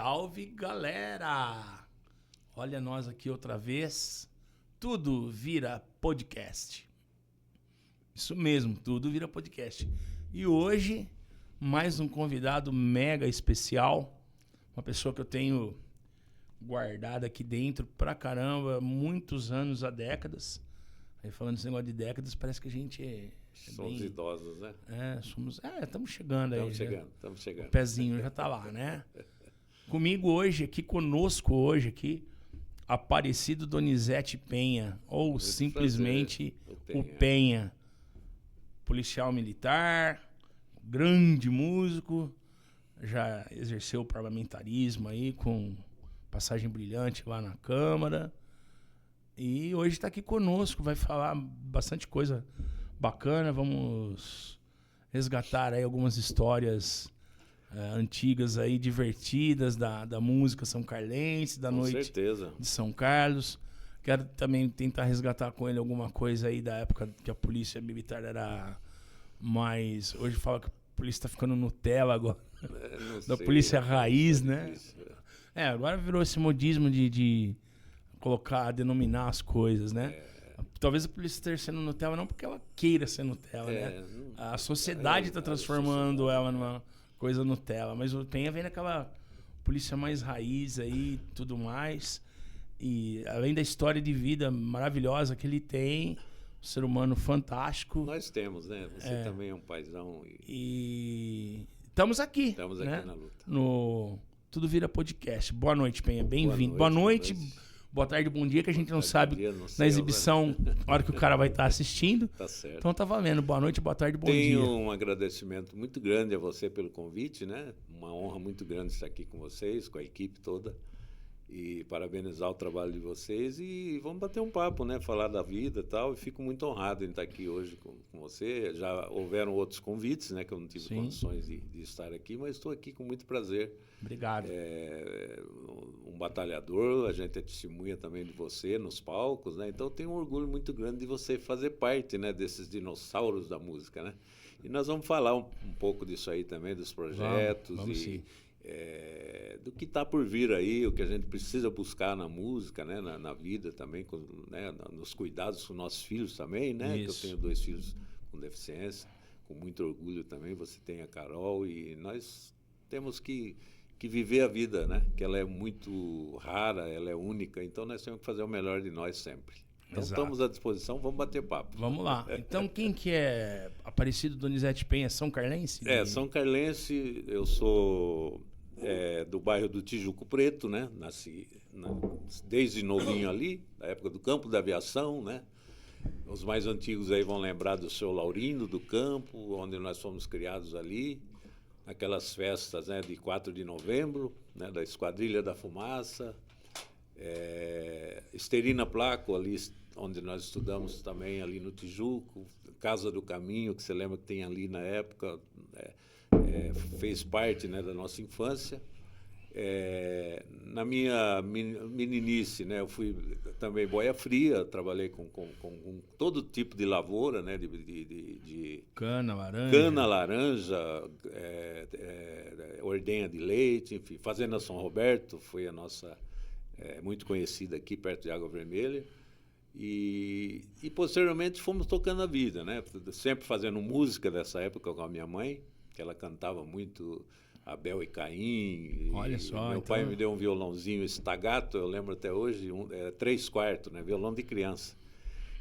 salve, galera! Olha nós aqui outra vez. Tudo vira podcast. Isso mesmo, tudo vira podcast. E hoje, mais um convidado mega especial. Uma pessoa que eu tenho guardada aqui dentro pra caramba, muitos anos, há décadas. Aí falando esse negócio de décadas, parece que a gente somos bem idosos, né? Estamos chegando aí. Estamos chegando. O pezinho já tá lá, né? Comigo hoje, aqui, conosco hoje, aqui, Aparecido Donizete Penha, ou muito simplesmente o Penha. Policial militar, grande músico, já exerceu o parlamentarismo aí, com passagem brilhante lá na Câmara. E hoje está aqui conosco, vai falar bastante coisa bacana. Vamos resgatar aí algumas histórias antigas aí, divertidas da música são carlense, da noite certeza. De São Carlos. Quero também tentar resgatar com ele alguma coisa aí da época que a polícia militar era mais... Hoje fala que a polícia está ficando Nutella agora. Da polícia raiz, né? Agora virou esse modismo de colocar, denominar as coisas, né? Talvez a polícia esteja sendo Nutella não porque ela queira ser Nutella, né? A sociedade está transformando ela numa coisa Nutella. Mas o Penha vem naquela polícia mais raiz aí, tudo mais. E além da história de vida maravilhosa que ele tem, um ser humano fantástico. Nós temos, né? Você também é um paizão. E estamos aqui. Estamos né? aqui na luta. No Tudo Vira Podcast. Boa noite, Penha. Bem-vindo. Boa noite. Boa tarde, bom dia, que a gente não sabe na exibição, na hora que o cara vai estar assistindo. Tá certo. Então tá valendo. Boa noite, boa tarde, bom dia. Tenho um agradecimento muito grande a você pelo convite, né? Uma honra muito grande estar aqui com vocês, com a equipe toda. E parabenizar o trabalho de vocês e vamos bater um papo, né? Falar da vida e tal. E fico muito honrado em estar aqui hoje com você. Já houveram outros convites, né? Que eu não tive condições de estar aqui, mas estou aqui com muito prazer. Obrigado. Um batalhador, a gente é testemunha também de você nos palcos, né? Então tenho um orgulho muito grande de você fazer parte, né? Desses dinossauros da música, né? E nós vamos falar um pouco disso aí também, dos projetos vamos sim. Do que está por vir aí, o que a gente precisa buscar na música, né? Na vida também, né? Nos cuidados com nossos filhos também, né? Que eu tenho 2 filhos com deficiência, com muito orgulho também. Você tem a Carol e nós temos que viver a vida, né? Que ela é muito rara, ela é única, então nós temos que fazer o melhor de nós sempre. Então estamos à disposição, vamos bater papo. Vamos lá. Então quem que é Aparecido Donizete Penha? São Carlense? São Carlense, eu sou do bairro do Tijuco Preto, né? Nasci desde novinho ali, da época do Campo da Aviação, né? Os mais antigos aí vão lembrar do seu Laurindo do Campo, onde nós fomos criados ali, aquelas festas, né, de 4 de novembro, né, da Esquadrilha da Fumaça, Esterina Placo, ali onde nós estudamos também, ali no Tijuco, Casa do Caminho, que você lembra que tem ali na época, fez parte, né, da nossa infância. Na minha meninice, né, eu fui também boia fria, trabalhei com todo tipo de lavoura, né, de cana, laranja, ordenha de leite, enfim, Fazenda São Roberto foi a nossa muito conhecida aqui perto de Água Vermelha. E posteriormente fomos tocando a vida, né, sempre fazendo música dessa época com a minha mãe, que ela cantava muito Abel e Caim. Olha só. Meu pai me deu um violãozinho Stagato, eu lembro até hoje, 3/4, né, violão de criança.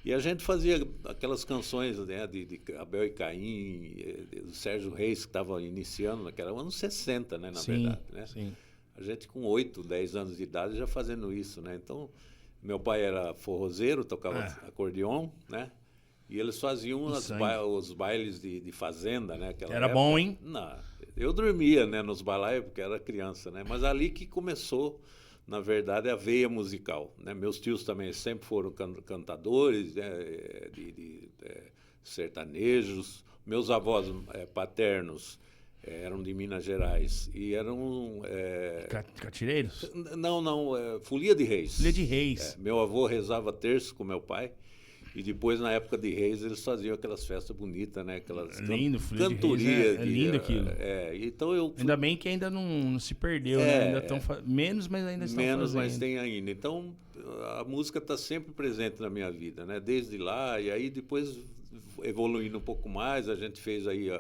E a gente fazia aquelas canções, né, de Abel e Caim, do Sérgio Reis, que estava iniciando naquela anos 60, né, na verdade. Né? Sim. A gente com 8, 10 anos de idade já fazendo isso, né? Então, meu pai era forrozeiro, tocava acordeon, né? E eles faziam os bailes de fazenda, né? Aquela era época. Bom, hein? Não, eu dormia, né, nos balaios porque era criança, né? Mas ali que começou, na verdade, a veia musical, né? Meus tios também sempre foram cantadores, né? de sertanejos. Meus avós paternos eram de Minas Gerais e eram... Catireiros? Não, folia de reis. Folia de reis. Meu avô rezava terço com meu pai E depois, na época de Reis, eles faziam aquelas festas bonitas, né? Aquelas lindo, cantorias. É lindo aquilo. Então eu... Ainda bem que ainda não se perdeu, né? Ainda estão menos, mas ainda estão fazendo. Menos, mas tem ainda. Então, a música está sempre presente na minha vida, né? Desde lá, e aí depois evoluindo um pouco mais, a gente fez aí...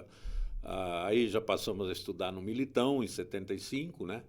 aí já passamos a estudar no Militão, em 75, né?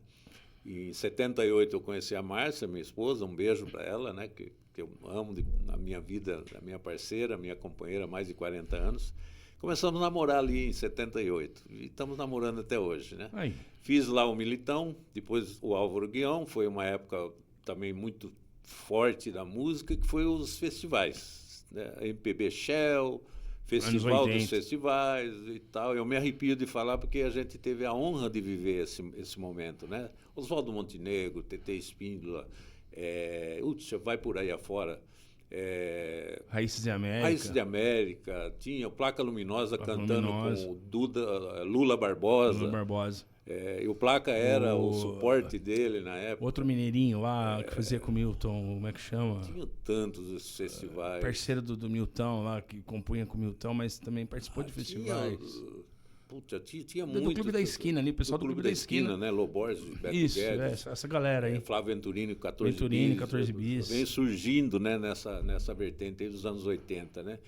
E em 78 eu conheci a Márcia, minha esposa, um beijo para ela, né? Que eu amo na minha vida, a minha parceira, a minha companheira há mais de 40 anos. Começamos a namorar ali em 78 e estamos namorando até hoje, né? Aí. Fiz lá o Militão, depois o Álvaro Guion, foi uma época também muito forte da música, que foi os festivais, né? MPB Shell, Festival dos Festivais e tal. Eu me arrepio de falar porque a gente teve a honra de viver esse momento, né? Oswaldo Montenegro, TT Espíndola, vai por aí afora. Raízes de América. Raízes de América, tinha Placa Luminosa cantando com o Lula Barbosa. Lula Barbosa. E o Placa era o suporte dele na época. Outro mineirinho lá que fazia com o Milton, como é que chama? Tinha tantos esses festivais. Parceiro do Milton lá, que compunha com o Milton, mas também participou de festivais. Tinha muito. Do Clube da Esquina ali, o pessoal do Clube da Esquina. Né? Loborges, Beto Isso, Guedes. Essa galera aí. Flávio Venturini, 14 bis. Vem surgindo, né, nessa vertente aí dos anos 80, né?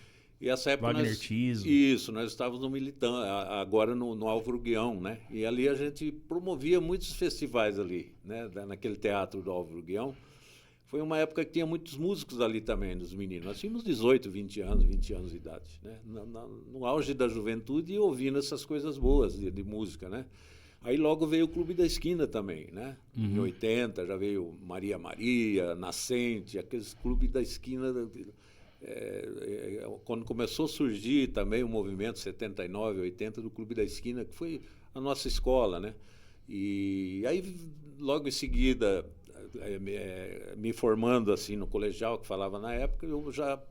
E essa época nós estávamos no Militão, agora no Álvaro Guion, né? E ali a gente promovia muitos festivais ali, né? Naquele teatro do Álvaro Guion. Foi uma época que tinha muitos músicos ali também, dos meninos. Nós tínhamos 18, 20 anos de idade, né? No auge da juventude e ouvindo essas coisas boas de música, né? Aí logo veio o Clube da Esquina também, né? Em 80 já veio Maria, Nascente, aqueles clubes da esquina... quando começou a surgir também o movimento 79, 80 do Clube da Esquina, que foi a nossa escola, né? E aí, logo em seguida, me formando assim no colegial, que falava na época, eu já,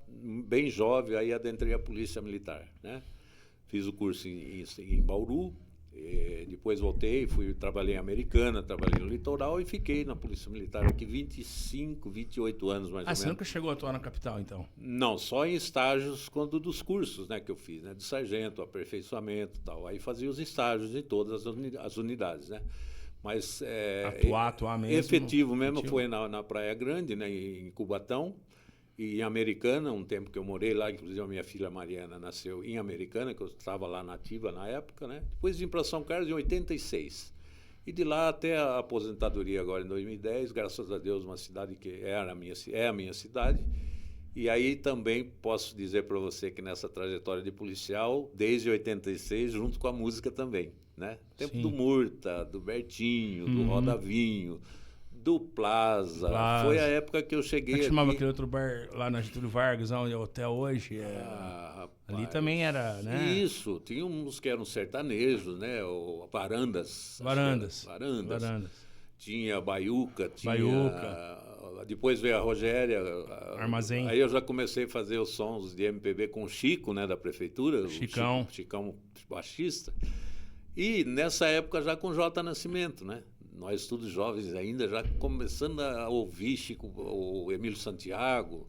bem jovem, aí adentrei a Polícia Militar, né? Fiz o curso em Bauru, depois voltei, trabalhei em Americana, trabalhei no litoral e fiquei na Polícia Militar aqui 25, 28 anos mais ou menos. Você nunca chegou a atuar na capital, então? Não, só em estágios dos cursos, né, que eu fiz, né, de sargento, aperfeiçoamento e tal. Aí fazia os estágios em todas as unidades, né? Mas atuar mesmo? Efetivo mesmo foi na Praia Grande, né, em Cubatão. E em Americana, um tempo que eu morei lá, inclusive a minha filha Mariana nasceu em Americana, que eu estava lá nativa na época, né? Depois vim para São Carlos em 86. E de lá até a aposentadoria agora em 2010, graças a Deus, uma cidade que é a minha cidade. E aí também posso dizer para você que nessa trajetória de policial, desde 86, junto com a música também, né? Tempo do Murta, do Bertinho, do Roda Vinho, do Plaza. Foi a época que eu cheguei aqui. Chamava aquele outro bar lá na Getúlio Vargas, onde é o hotel hoje. Ali também era, né? Isso, tinha uns que eram sertanejos, né? Varandas. Varandas. Tinha Baiuca. Depois veio a Rogéria. Armazém. Aí eu já comecei a fazer os sons de MPB com o Chico, né? Da prefeitura. Chicão. Chicão baixista. E nessa época já com J. Nascimento, né? Nós todos jovens ainda, já começando a ouvir Chico, o Emílio Santiago,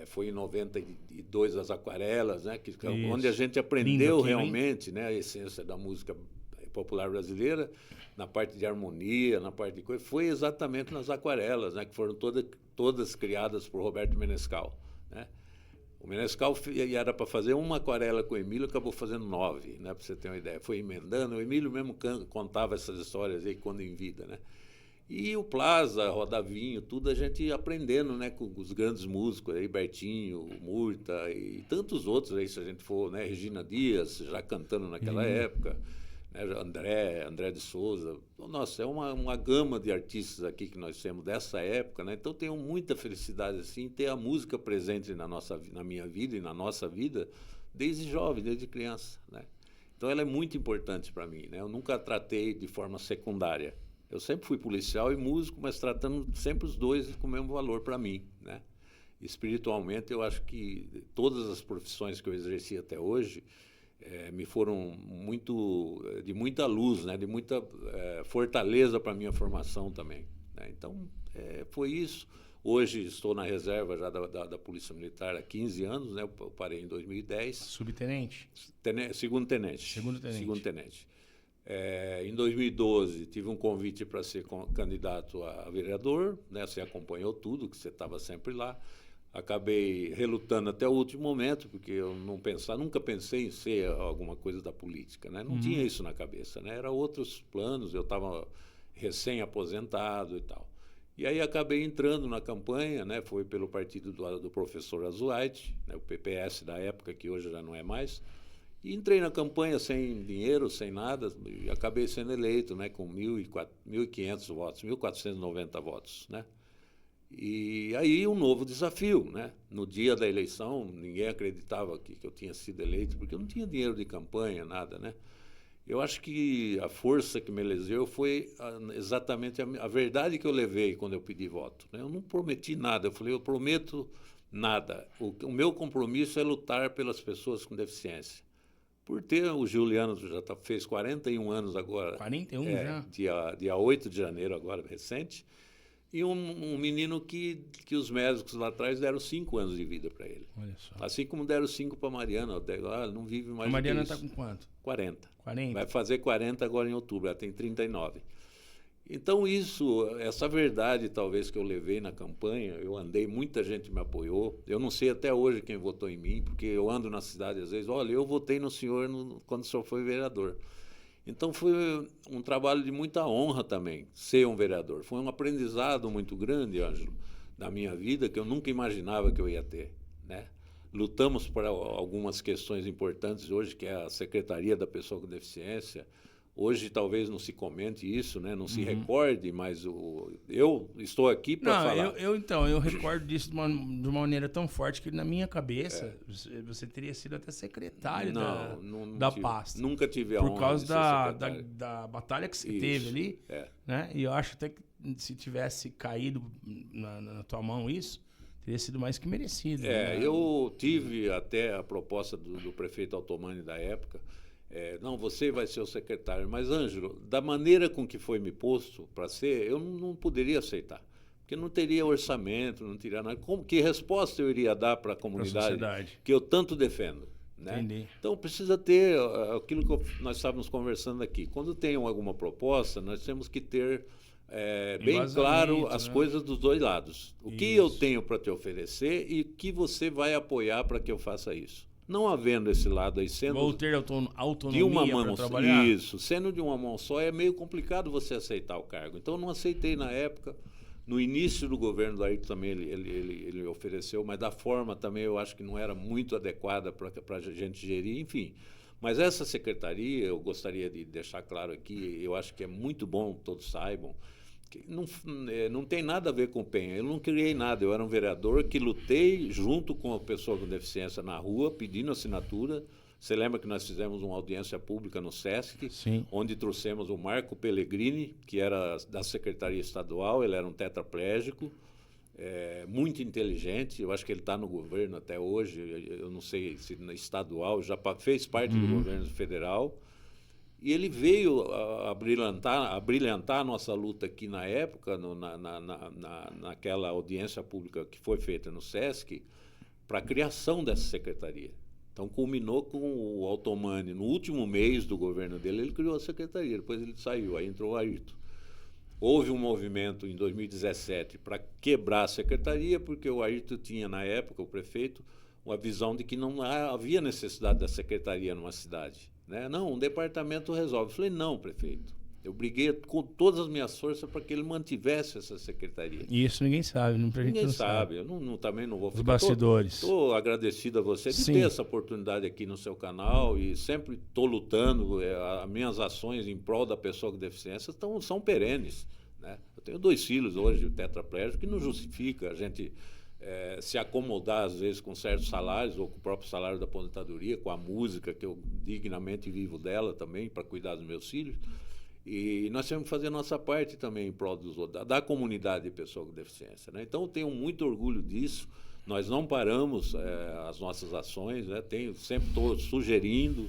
foi em 92 as Aquarelas, né? Onde a gente aprendeu realmente, né, a essência da música popular brasileira, na parte de harmonia, na parte de coisa, foi exatamente nas Aquarelas, né, que foram todas criadas por Roberto Menescal, né? O Menescal era para fazer uma aquarela com o Emílio, acabou fazendo 9, né, para você ter uma ideia. Foi emendando, o Emílio mesmo contava essas histórias aí quando em vida, né? E o Plaza, Rodavinho, tudo a gente aprendendo, né, com os grandes músicos aí, Bertinho, Murta e tantos outros aí, se a gente for, né, Regina Dias, já cantando naquela época, né, André de Souza. Nossa, é uma gama de artistas aqui que nós temos dessa época, né? Então tenho muita felicidade assim ter a música presente na minha vida e na nossa vida desde jovem, desde criança, né? Então ela é muito importante para mim, né? Eu nunca a tratei de forma secundária. Eu sempre fui policial e músico, mas tratando sempre os dois com o mesmo valor para mim, né? Espiritualmente, eu acho que todas as profissões que eu exerci até hoje me foram de muita luz, né? De muita fortaleza para a minha formação também, né? Então, foi isso. Hoje estou na reserva já da Polícia Militar há 15 anos, né? Eu parei em 2010. Subtenente? Segundo tenente. Segundo tenente. Em 2012, tive um convite para ser candidato a vereador, né? Você acompanhou tudo, que você estava sempre lá. Acabei relutando até o último momento, porque eu nunca pensei em ser alguma coisa da política, né? Não tinha isso na cabeça, né? Era outros planos, eu estava recém-aposentado e tal. E aí acabei entrando na campanha, né? Foi pelo partido do professor Azuaite, né? O PPS da época, que hoje já não é mais. E entrei na campanha sem dinheiro, sem nada, e acabei sendo eleito, né? Com 1.500 votos, 1.490 votos, né? E aí um novo desafio, né? No dia da eleição, ninguém acreditava que eu tinha sido eleito, porque eu não tinha dinheiro de campanha, nada, né? Eu acho que a força que me elegeu foi exatamente a verdade que eu levei quando eu pedi voto, né? Eu não prometi nada, eu falei, eu prometo nada. O meu compromisso é lutar pelas pessoas com deficiência. Por ter o Juliano, fez 41 anos agora. 41 já? Dia 8 de janeiro agora, recente. E um menino que os médicos lá atrás deram 5 anos de vida para ele. Olha só. Assim como deram 5 para a Mariana. Não vive mais. A Mariana está com quanto? 40. 40. Vai fazer 40 agora em outubro, ela tem 39. Então essa verdade talvez que eu levei na campanha, eu andei, muita gente me apoiou. Eu não sei até hoje quem votou em mim, porque eu ando na cidade às vezes, olha, eu votei no senhor quando o senhor foi vereador. Então foi um trabalho de muita honra também, ser um vereador. Foi um aprendizado muito grande, Ângelo, da minha vida, que eu nunca imaginava que eu ia ter, né? Lutamos por algumas questões importantes hoje, que é a Secretaria da Pessoa com Deficiência. Hoje talvez não se comente isso, né? Não se recorde, mas eu estou aqui para falar. Eu recordo disso de uma maneira tão forte que na minha cabeça você teria sido até secretário da pasta. Nunca tive a honra por causa da batalha que você teve ali. Né? E eu acho até que se tivesse caído na tua mão isso, teria sido mais que merecido. Né? Eu tive até a proposta do prefeito Altomani da época. Não, você vai ser o secretário. Mas, Ângelo, da maneira com que foi me posto para ser, eu não poderia aceitar. Porque não teria orçamento, não teria nada. Que resposta eu iria dar para a comunidade que eu tanto defendo? Né? Entendi. Então, precisa ter aquilo que nós estávamos conversando aqui. Quando tem alguma proposta, nós temos que ter bem claro as coisas dos dois lados. O que eu tenho para te oferecer e o que você vai apoiar para que eu faça isso. Não havendo esse lado aí, sendo vou ter autonomia de uma mão para trabalhar. Isso, sendo de uma mão só, é meio complicado você aceitar o cargo. Então, eu não aceitei na época. No início do governo do Ayrton também ele ofereceu, mas da forma também eu acho que não era muito adequada para a gente gerir, enfim. Mas essa secretaria, eu gostaria de deixar claro aqui, eu acho que é muito bom, todos saibam, que não tem nada a ver com o Penha. Eu não criei nada, eu era um vereador que lutei junto com a pessoa com deficiência na rua, pedindo assinatura. Você lembra que nós fizemos uma audiência pública no SESC, Sim. Onde trouxemos o Marco Pellegrini, que era da Secretaria Estadual, ele era um tetraplégico, muito inteligente, eu acho que ele está no governo até hoje, eu não sei se na estadual, já fez parte do governo federal. E ele veio a brilhantar a nossa luta aqui na época, naquela audiência pública que foi feita no SESC, para a criação dessa secretaria. Então, culminou com o Altomani. No último mês do governo dele, ele criou a secretaria, depois ele saiu, aí entrou o Ayrton. Houve um movimento em 2017 para quebrar a secretaria, porque o Ayrton tinha, na época, o prefeito, uma visão de que não havia necessidade da secretaria numa cidade. Né? Não, um departamento resolve. Eu falei, não, prefeito. Eu briguei com todas as minhas forças para que ele mantivesse essa secretaria. E isso ninguém sabe, ninguém sabe. Eu também não vou ficar... Os bastidores. Estou agradecido a você de ter essa oportunidade aqui no seu canal e sempre estou lutando. As minhas ações em prol da pessoa com deficiência são perenes. Né? Eu tenho 2 filhos hoje, tetraplégico, que não justifica a gente... se acomodar às vezes com certos salários ou com o próprio salário da aposentadoria, com a música que eu dignamente vivo dela também para cuidar dos meus filhos. E nós temos que fazer a nossa parte também em prol da comunidade de pessoas com deficiência. Né? Então eu tenho muito orgulho disso. Nós não paramos as nossas ações, né? Sempre estou sugerindo,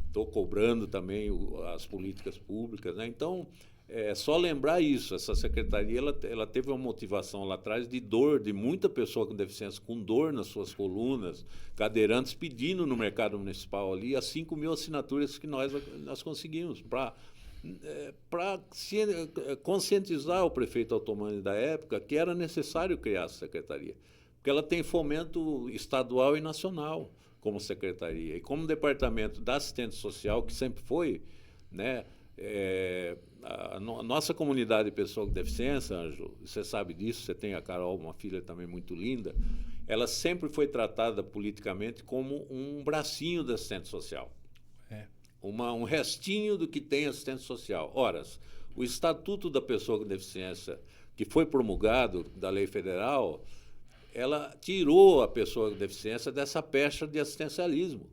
estou cobrando também as políticas públicas. Né? Então É só lembrar isso, essa secretaria ela teve uma motivação lá atrás de dor, de muita pessoa com deficiência, com dor nas suas colunas, cadeirantes pedindo no mercado municipal ali as 5 mil assinaturas que nós conseguimos para conscientizar o prefeito Altomani da época que era necessário criar essa secretaria, porque ela tem fomento estadual e nacional como secretaria, e como departamento da assistência social, que sempre foi, né, a nossa comunidade de pessoas com deficiência, Ângelo, você sabe disso, você tem a Carol, uma filha também muito linda, ela sempre foi tratada politicamente como um bracinho da assistência social. Um restinho do que tem assistência social. Ora, o Estatuto da Pessoa com Deficiência, que foi promulgado da lei federal, ela tirou a pessoa com deficiência dessa pecha de assistencialismo.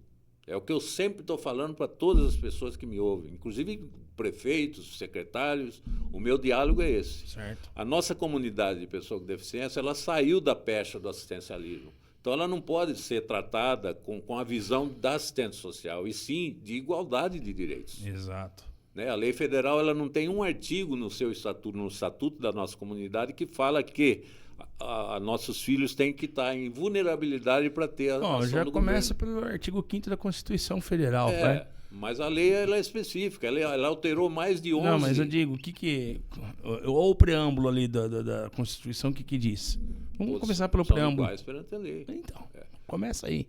É o que eu sempre estou falando para todas as pessoas que me ouvem, inclusive prefeitos, secretários. O meu diálogo é esse. Certo. A nossa comunidade de pessoas com deficiência, ela saiu da pecha do assistencialismo. Então, ela não pode ser tratada com a visão da assistência social, e sim de igualdade de direitos. Exato. Né? A lei federal ela não tem um artigo no seu estatuto, no estatuto da nossa comunidade, que fala que nossos filhos têm que estar em vulnerabilidade para ter a ação já do começa governo. pelo artigo 5º da Constituição Federal. Mas a lei ela é específica, ela alterou mais de 11. Não, mas eu digo, ou o preâmbulo ali da Constituição, o que diz? Vamos começar pelo preâmbulo. Iguais perante a lei. Então, começa aí.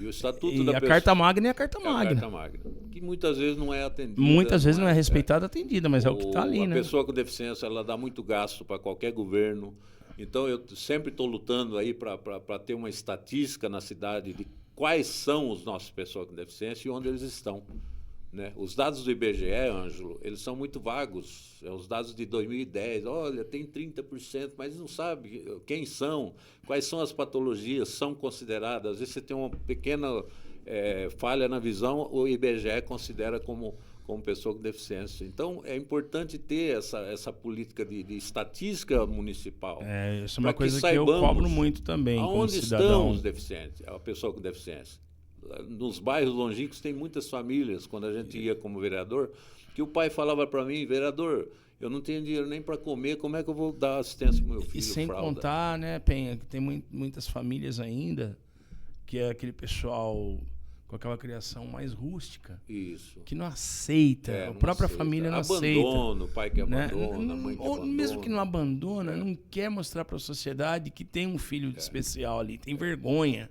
E o Estatuto e da a Carta Magna é a Carta Magna. A Carta Magna, que muitas vezes não é atendida. Muitas vezes não é respeitada, atendida, mas é o que está ali, né? A pessoa com deficiência, ela dá muito gasto para qualquer governo. Então, eu sempre estou lutando aí para ter uma estatística na cidade de quais são os nossos pessoas com deficiência e onde eles estão. Né? Os dados do IBGE, Ângelo, eles são muito vagos. Os dados de 2010, olha, tem 30%, mas não sabe quem são, quais são as patologias, são consideradas. Às vezes você tem uma pequena falha na visão, o IBGE considera como pessoa com deficiência. Então, é importante ter essa política de estatística municipal. Isso é uma coisa que eu cobro muito também. Aonde estão os deficientes, a pessoa com deficiência? Nos bairros longínquos tem muitas famílias, quando a gente ia como vereador, que o pai falava para mim, vereador, eu não tenho dinheiro nem para comer, como é que eu vou dar assistência para o meu filho? E sem contar, né, Penha, que tem muitas famílias ainda, que é aquele pessoal com aquela criação mais rústica. Isso. Que não aceita, a própria família não aceita. Abandona, o pai que abandona, a mãe que abandona. Mesmo que não abandona, não quer mostrar para a sociedade que tem um filho especial ali, tem vergonha.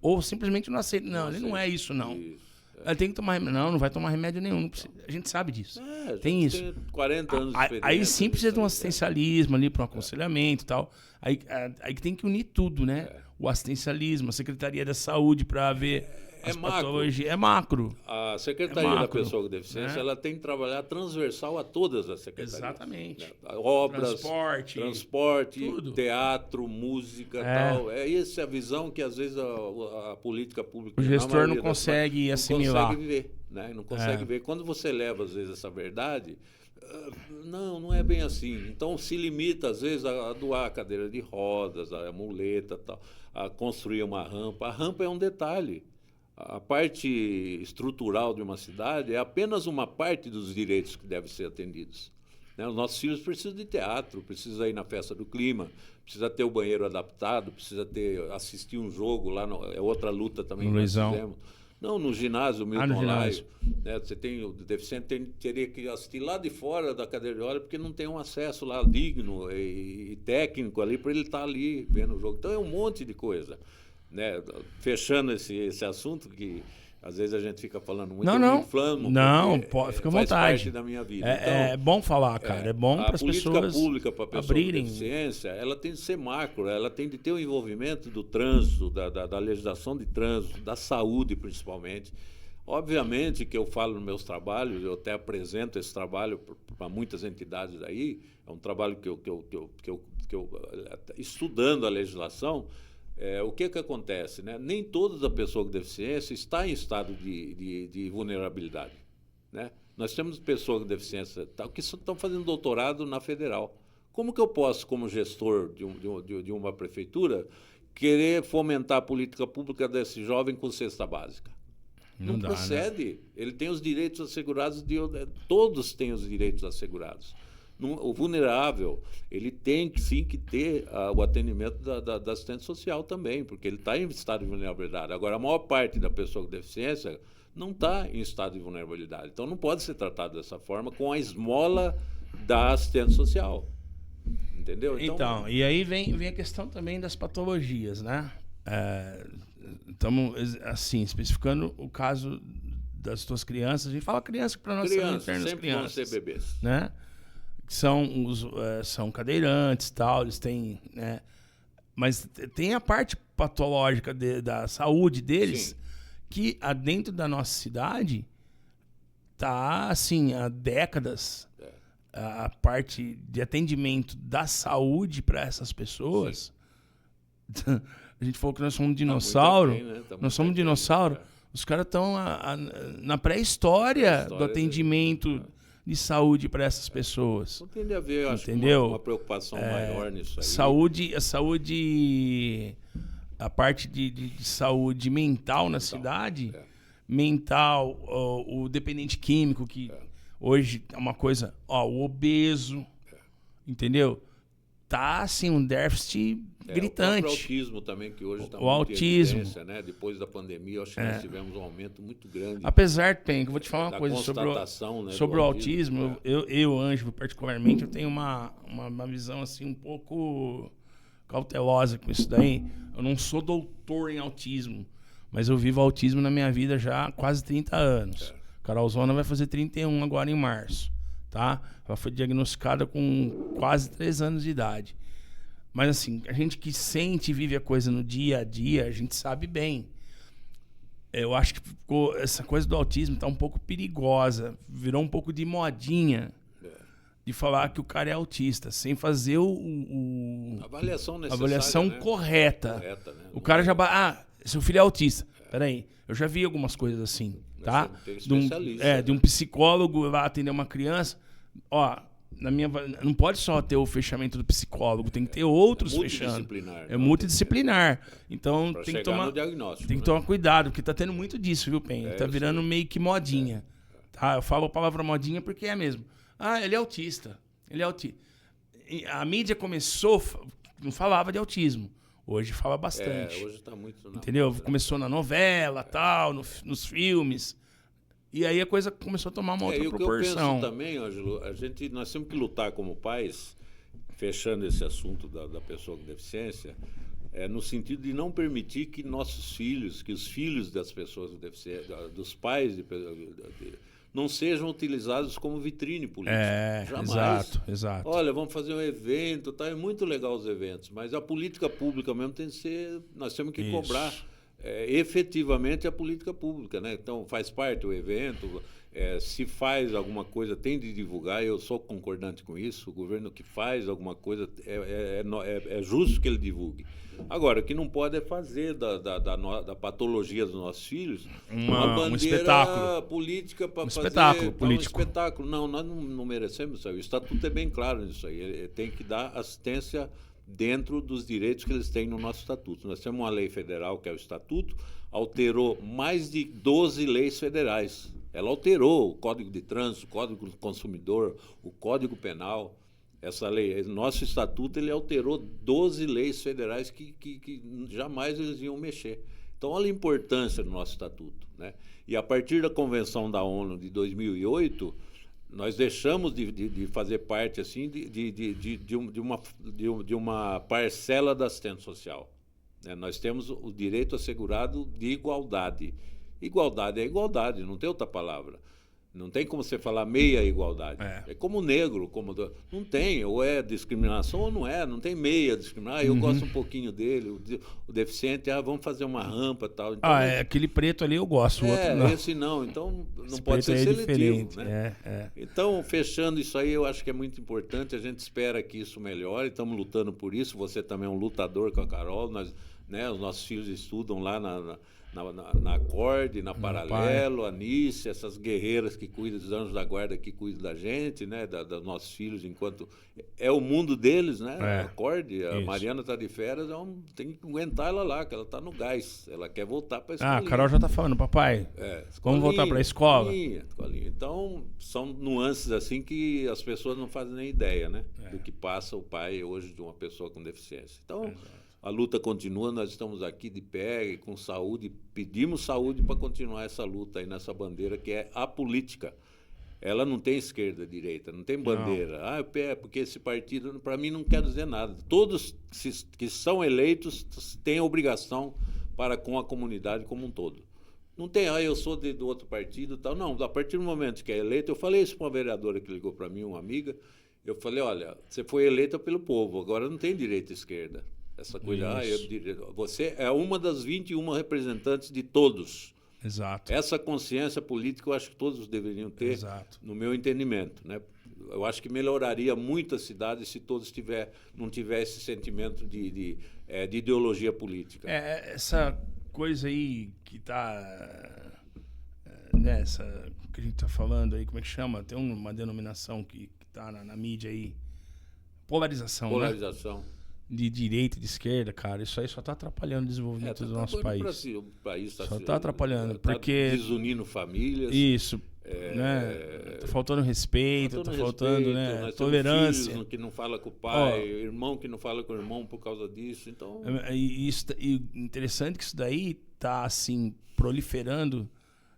Ou simplesmente não aceita. Não, ele não é isso, não. Ele tem que tomar remédio. Não vai tomar remédio nenhum. A gente sabe disso. Tem isso. Tem 40 anos de experiência. Aí sim precisa de um assistencialismo ali para um aconselhamento e tal. Aí que tem que unir tudo, né? O assistencialismo, a Secretaria da Saúde para ver as patologias. É macro. A Secretaria da Pessoa com Deficiência ela tem que trabalhar transversal a todas as secretarias. Exatamente. Obras, transporte tudo. Teatro, música e tal. Essa é a visão que às vezes a política pública... O gestor não consegue assimilar. Não consegue ver. Né? Não consegue ver. Quando você leva, às vezes, essa verdade... Não é bem assim. Então, se limita, às vezes, a doar cadeira de rodas, a muleta, tal, a construir uma rampa. A rampa é um detalhe. A parte estrutural de uma cidade é apenas uma parte dos direitos que devem ser atendidos. Né? Os nossos filhos precisam de teatro, precisam ir na festa do clima, precisa ter o banheiro adaptado, precisa assistir um jogo lá, é outra luta também que nós fizemos. Não, no ginásio Milton Laio. Né? Você tem o deficiente, teria que assistir lá de fora da cadeira de rodas, porque não tem um acesso lá digno e técnico ali para ele estar ali vendo o jogo. Então é um monte de coisa. Né? Fechando esse assunto, que às vezes a gente fica falando muito, eu me inflamo. Não, fica à vontade. Faz parte da minha vida. Então, é bom falar, cara. É bom para as pessoas abrirem. A política pública para pessoas com deficiência, ela tem de ser macro, ela tem de ter o envolvimento do trânsito, da legislação de trânsito, da saúde principalmente. Obviamente que eu falo nos meus trabalhos, eu até apresento esse trabalho para muitas entidades aí, é um trabalho que eu estudando a legislação. O que acontece? Né? Nem toda a pessoa com deficiência está em estado de vulnerabilidade. Né? Nós temos pessoas com deficiência que estão fazendo doutorado na federal. Como que eu posso, como gestor de uma prefeitura, querer fomentar a política pública desse jovem com cesta básica? Não procede. Né? Ele tem os direitos assegurados, todos têm os direitos assegurados. O vulnerável, ele tem sim que ter o atendimento da assistente social também, porque ele está em estado de vulnerabilidade. Agora, a maior parte da pessoa com deficiência não está em estado de vulnerabilidade. Então, não pode ser tratado dessa forma com a esmola da assistente social. Entendeu? Então, e aí vem a questão também das patologias, né? Estamos, assim, especificando o caso das tuas crianças. A gente fala criança para nós crianças, internas sempre crianças, vão ser bebês. Né? São cadeirantes, tal, eles têm, né? Mas tem a parte patológica da saúde deles. Sim. Que dentro da nossa cidade tá assim há décadas. A parte de atendimento da saúde para essas pessoas. A gente falou que nós somos um dinossauro. Tá bem, né? Nós somos um dinossauro. Os caras estão na pré-história do atendimento de saúde para essas pessoas. Não tem a ver, eu acho, uma preocupação maior nisso aí. A parte de saúde mental na cidade, mental, o dependente químico, que hoje é uma coisa, o obeso, entendeu? Tá, assim, um déficit gritante. O autismo também, que hoje está muito autismo. Em evidência, né? Depois da pandemia, acho que nós tivemos um aumento muito grande. Apesar, que eu vou te falar uma coisa sobre o autismo. Eu, Ângelo, particularmente, eu tenho uma visão, assim, um pouco cautelosa com isso daí. Eu não sou doutor em autismo, mas eu vivo autismo na minha vida já há quase 30 anos. Carolzona vai fazer 31 agora em março, tá? Ela foi diagnosticada com quase 3 anos de idade. Mas assim, a gente que sente e vive a coisa no dia a dia, a gente sabe bem. Eu acho que essa coisa do autismo tá um pouco perigosa, virou um pouco de modinha de falar que o cara é autista, sem fazer avaliação né? correta. Né? O cara já... seu filho é autista. Peraí, eu já vi algumas coisas assim, tá? De um psicólogo lá atender uma criança. Não pode só ter o fechamento do psicólogo, tem que ter outros fechando. É multidisciplinar. Então tem que tomar cuidado, porque tá tendo muito disso, viu, Penha? Tá virando meio que modinha. Tá? Eu falo a palavra modinha porque é mesmo. Ele é autista. A mídia começou, não falava de autismo. Hoje fala bastante. Hoje tá muito... Entendeu? Começou na novela, tal, nos filmes. E aí a coisa começou a tomar uma outra proporção. O que eu penso também, Ângelo, nós temos que lutar como pais, fechando esse assunto da pessoa com deficiência, no sentido de não permitir que nossos filhos, que os filhos das pessoas com deficiência, dos pais não sejam utilizados como vitrine política. Jamais. Exato. Olha, vamos fazer um evento, tá? É muito legal os eventos, mas a política pública mesmo tem que ser... Nós temos que cobrar efetivamente a política pública, né? Então, faz parte o evento, se faz alguma coisa, tem de divulgar, eu sou concordante com isso, o governo que faz alguma coisa, é justo que ele divulgue. Agora, o que não pode é fazer da patologia dos nossos filhos uma bandeira política para fazer um espetáculo. Não, nós não merecemos isso aí. O estatuto é bem claro nisso aí. Ele tem que dar assistência dentro dos direitos que eles têm no nosso estatuto. Nós temos uma lei federal, que é o estatuto, alterou mais de 12 leis federais. Ela alterou o Código de Trânsito, o Código do Consumidor, o Código Penal. Essa lei, nosso estatuto, ele alterou 12 leis federais que jamais eles iam mexer. Então, olha a importância do nosso estatuto, né? E a partir da Convenção da ONU de 2008, nós deixamos de fazer parte assim de uma parcela da assistência social, né? Nós temos o direito assegurado de igualdade. Igualdade é igualdade, não tem outra palavra. Não tem como você falar meia igualdade. É como negro, não tem, ou é discriminação ou não tem meia discriminação. Eu gosto um pouquinho dele, o deficiente, vamos fazer uma rampa e tal. Então, aquele preto ali eu gosto, o outro não. Esse não, então não pode ser seletivo. Né? Então, fechando isso aí, eu acho que é muito importante, a gente espera que isso melhore, estamos lutando por isso, você também é um lutador com a Carol, os nossos filhos estudam lá na Acorde, na Paralelo, a Nícia, essas guerreiras que cuidam dos anjos da guarda, que cuidam da gente, né? Dos nossos filhos, enquanto é o mundo deles, né? A Acorde, a Mariana está de férias, tem que aguentar ela lá, que ela está no gás, ela quer voltar para a escolinha. Ah, a Carol já está falando, papai, vamos voltar para a escola. Escolinha. Então, são nuances assim que as pessoas não fazem nem ideia, né? Do que passa o pai hoje de uma pessoa com deficiência. Então, a luta continua, nós estamos aqui de pé e com saúde, pedimos saúde para continuar essa luta aí nessa bandeira que é a política. Ela não tem esquerda, direita, não tem bandeira. Não. Porque esse partido, para mim, não quer dizer nada. Todos que são eleitos têm obrigação para com a comunidade como um todo. Não tem, eu sou do outro partido e tal. Não, a partir do momento que é eleito, eu falei isso para uma vereadora que ligou para mim, uma amiga, eu falei, olha, você foi eleita pelo povo, agora não tem direita e esquerda. Essa coisa, você é uma das 21 representantes de todos. Exato. Essa consciência política eu acho que todos deveriam ter, no meu entendimento, né? Eu acho que melhoraria muito a cidade se todos não tivessem esse sentimento de ideologia política. Essa coisa aí que está nessa que a gente está falando aí, como é que chama? Tem uma denominação que está na mídia aí, polarização, né? De direita e de esquerda, cara, isso aí só está atrapalhando o desenvolvimento do nosso país. O país só está atrapalhando, porque desunindo famílias. Isso, né? Tá faltando respeito, tá faltando, né? Tolerância. Filhos que não fala com o pai, irmão que não fala com o irmão por causa disso, então. E interessante que isso daí tá assim proliferando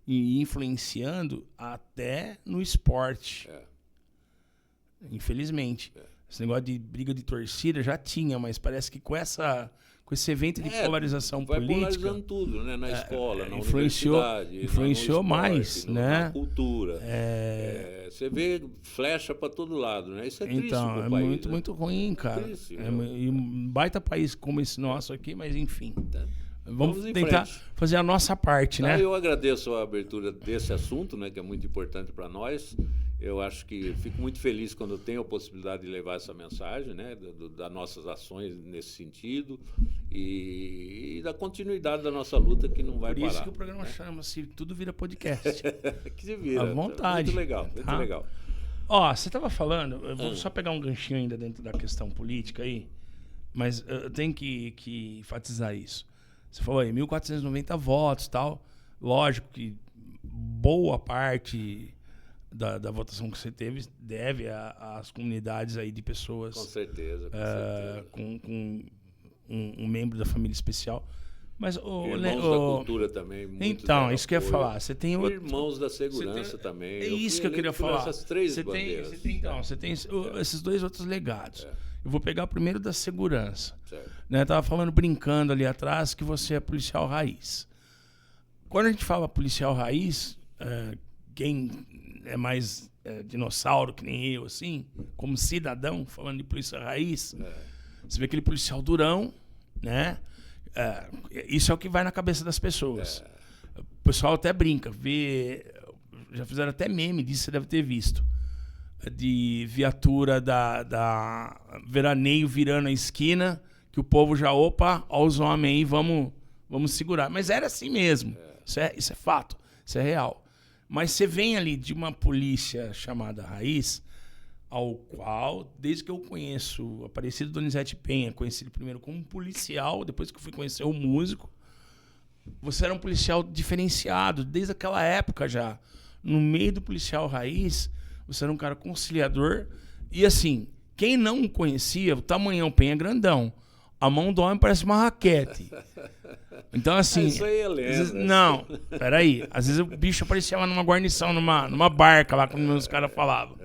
e influenciando até no esporte. Infelizmente. Esse negócio de briga de torcida já tinha, mas parece que com esse evento de polarização política... Vai polarizando tudo, né? Na escola, na universidade, influenciou no mais, esporte, né? Na cultura. Você vê flecha para todo lado, né? Isso é triste então, pro país. Muito, muito ruim, cara. Triste, e um baita país como esse nosso aqui, mas enfim... Vamos tentar fazer a nossa parte, né? Eu agradeço a abertura desse assunto, né, que é muito importante para nós. Eu acho que fico muito feliz quando eu tenho a possibilidade de levar essa mensagem, né, das nossas ações nesse sentido e da continuidade da nossa luta que não vai parar. Por isso que o programa chama-se Tudo Vira Podcast. Que se vira. À vontade. Muito legal, muito legal. Ó, você estava falando, eu vou só pegar um ganchinho ainda dentro da questão política aí, mas eu tenho que enfatizar isso. Você falou aí, 1.490 votos e tal. Lógico que boa parte da votação que você teve deve às comunidades aí de pessoas. Com certeza. Com um membro da família especial. Mas irmãos da cultura também. Então, isso que eu ia falar. Você tem irmãos da segurança também. É isso que eu queria falar. Essas três bandeiras. Você tem esses dois outros legados. Eu vou pegar primeiro da segurança. Né? Eu tava falando, brincando ali atrás, que você é policial raiz. Quando a gente fala policial raiz, quem é mais dinossauro, que nem eu, assim, como cidadão, falando de polícia raiz, você vê aquele policial durão, né? Isso é o que vai na cabeça das pessoas. O pessoal até brinca, já fizeram até meme disso, você deve ter visto. De viatura da veraneio virando a esquina, que o povo já, opa, ó os homens aí, vamos segurar. Mas era assim mesmo. Isso é fato, isso é real. Mas você vem ali de uma polícia chamada Raiz, ao qual, desde que eu conheço Aparecido Donizete Penha, conheci ele primeiro como policial, depois que eu fui conhecer o músico, você era um policial diferenciado, desde aquela época já. No meio do policial Raiz, você era um cara conciliador. E assim, quem não o conhecia, o tamanhão Penha é grandão. A mão do homem parece uma raquete. Então, assim... Isso aí é lenda. Não, peraí. Às vezes o bicho aparecia numa guarnição, numa barca lá, como os caras falavam.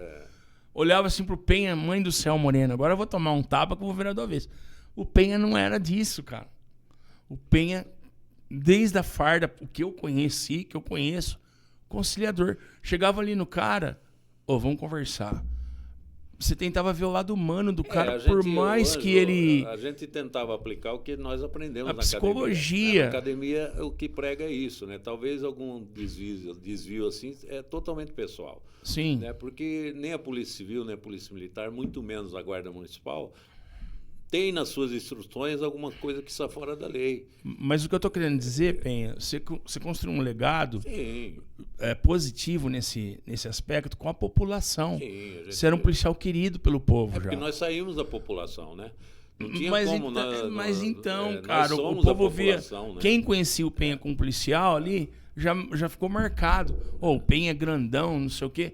Olhava assim pro Penha, mãe do céu, moreno. Agora eu vou tomar um tapa que eu vou virar do avesso. O Penha não era disso, cara. O Penha, desde a farda, o que eu conheci, que eu conheço, conciliador. Chegava ali no cara... vamos conversar. Você tentava ver o lado humano do cara, por mais que ele... A gente tentava aplicar o que nós aprendemos na psicologia. Academia. Na academia, o que prega é isso, né? Talvez algum desvio assim, é totalmente pessoal. Sim. Né? Porque nem a Polícia Civil, nem a Polícia Militar, muito menos a Guarda Municipal, tem nas suas instruções alguma coisa que está fora da lei. Mas o que eu estou querendo dizer, Penha, você construiu um legado positivo nesse aspecto com a população. Sim, você era um policial querido pelo povo. Porque nós saímos da população, né? Não tinha mas então, cara, o povo via... Né? Quem conhecia o Penha como policial ali já ficou marcado. O Penha é grandão, não sei o quê.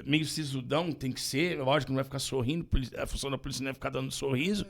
Meio sisudão, tem que ser. Lógico que não vai ficar sorrindo. A função da polícia não é ficar dando sorriso.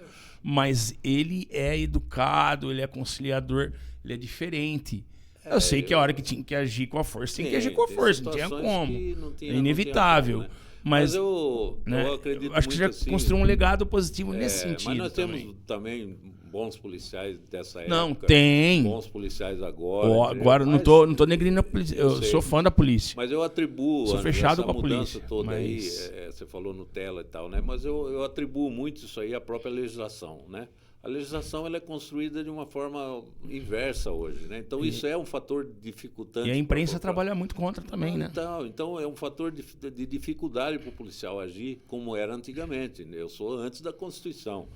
Mas ele é educado, ele é conciliador, ele é diferente. Eu sei que a hora que tinha que agir com a força, tem que agir com a força. Não tinha como. É inevitável. Como, né? Mas eu acredito acho que já assim, construiu um legado positivo nesse sentido. Mas nós temos também bons policiais dessa época. Não, tem. Bons policiais agora. Agora não tô negrando a polícia. Eu sou fã da polícia. Mas eu atribuo sou fechado com a mudança polícia, toda aí. Você falou Nutella e tal, né? Mas eu atribuo muito isso aí à própria legislação, né? A legislação ela é construída de uma forma inversa hoje, né? Então isso é um fator dificultante. E a imprensa trabalha muito contra também, né? Então é um fator de dificuldade para o policial agir como era antigamente. Eu sou antes da Constituição,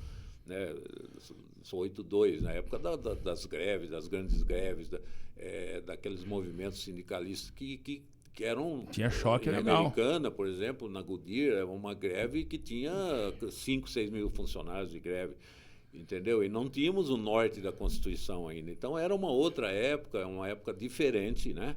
né? Sou 82, na época das greves, das grandes greves, daqueles movimentos sindicalistas que eram... Tinha choque legal. Na Americana, por exemplo, na Goodyear, era uma greve que tinha 5, 6 mil funcionários de greve. Entendeu? E não tínhamos o norte da Constituição ainda. Então era uma outra época, uma época diferente, né?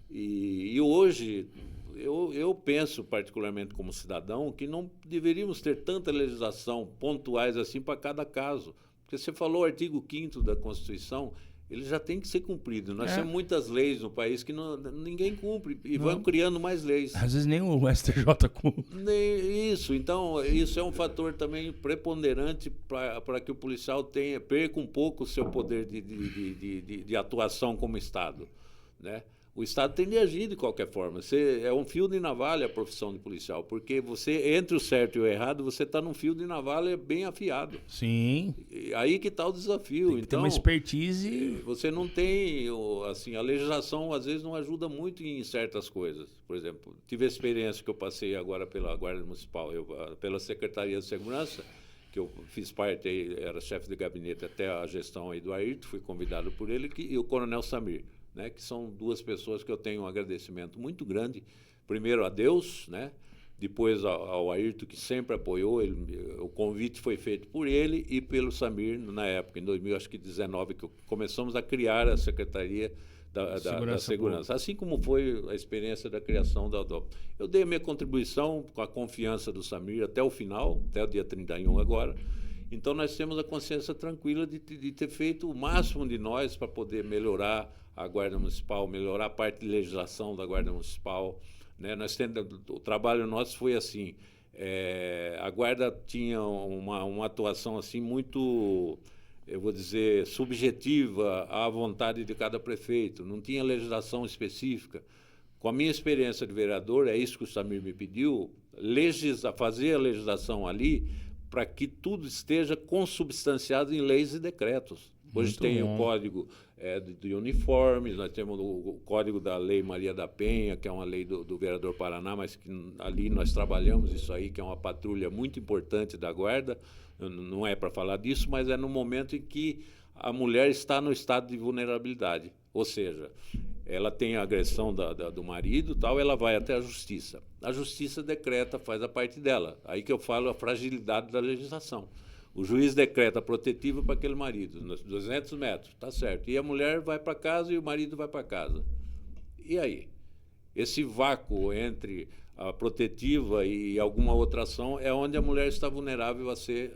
E hoje eu penso, particularmente como cidadão, que não deveríamos ter tanta legislação pontuais assim para cada caso. Porque você falou o artigo 5º da Constituição, ele já tem que ser cumprido. Nós temos muitas leis no país que ninguém cumpre e vão criando mais leis. Às vezes nem o STJ cumpre. Isso. Então, isso é um fator também preponderante para que o policial perca um pouco o seu poder de atuação como Estado, né? O Estado tem de agir de qualquer forma. É um fio de navalha a profissão de policial, porque você, entre o certo e o errado, você está num fio de navalha bem afiado. Sim. E aí que está o desafio. Tem que ter uma expertise. Você não tem, assim, a legislação às vezes não ajuda muito em certas coisas. Por exemplo, tive a experiência que eu passei agora pela Guarda Municipal, pela Secretaria de Segurança, que eu fiz parte, era chefe de gabinete até a gestão aí do Ayrton, fui convidado por ele, e o Coronel Samir. Né, que são duas pessoas que eu tenho um agradecimento muito grande. Primeiro a Deus, né, depois ao Ayrton, que sempre apoiou. O convite foi feito por ele e pelo Samir, na época, em 2019, que começamos a criar a Secretaria da Segurança. Assim como foi a experiência da criação da DOP. Eu dei a minha contribuição com a confiança do Samir até o final, até o dia 31 agora. Então, nós temos a consciência tranquila de ter feito o máximo de nós para poder melhorar a Guarda Municipal, melhorar a parte de legislação da Guarda Municipal, né? O trabalho nosso foi assim, a Guarda tinha uma atuação assim muito, eu vou dizer, subjetiva à vontade de cada prefeito, não tinha legislação específica. Com a minha experiência de vereador, é isso que o Samir me pediu, fazer a legislação ali para que tudo esteja consubstanciado em leis e decretos. Hoje Muito tem bom. o código de uniformes, nós temos o código da Lei Maria da Penha, que é uma lei do vereador Paraná, mas que ali nós trabalhamos isso aí, que é uma patrulha muito importante da Guarda. Não é para falar disso, mas é no momento em que a mulher está no estado de vulnerabilidade. Ou seja, ela tem a agressão do marido, tal, ela vai até a justiça. A justiça decreta, faz a parte dela. Aí que eu falo a fragilidade da legislação. O juiz decreta protetiva para aquele marido, nos 200 metros, tá certo. E a mulher vai para casa e o marido vai para casa. E aí? Esse vácuo entre a protetiva e alguma outra ação é onde a mulher está vulnerável a ser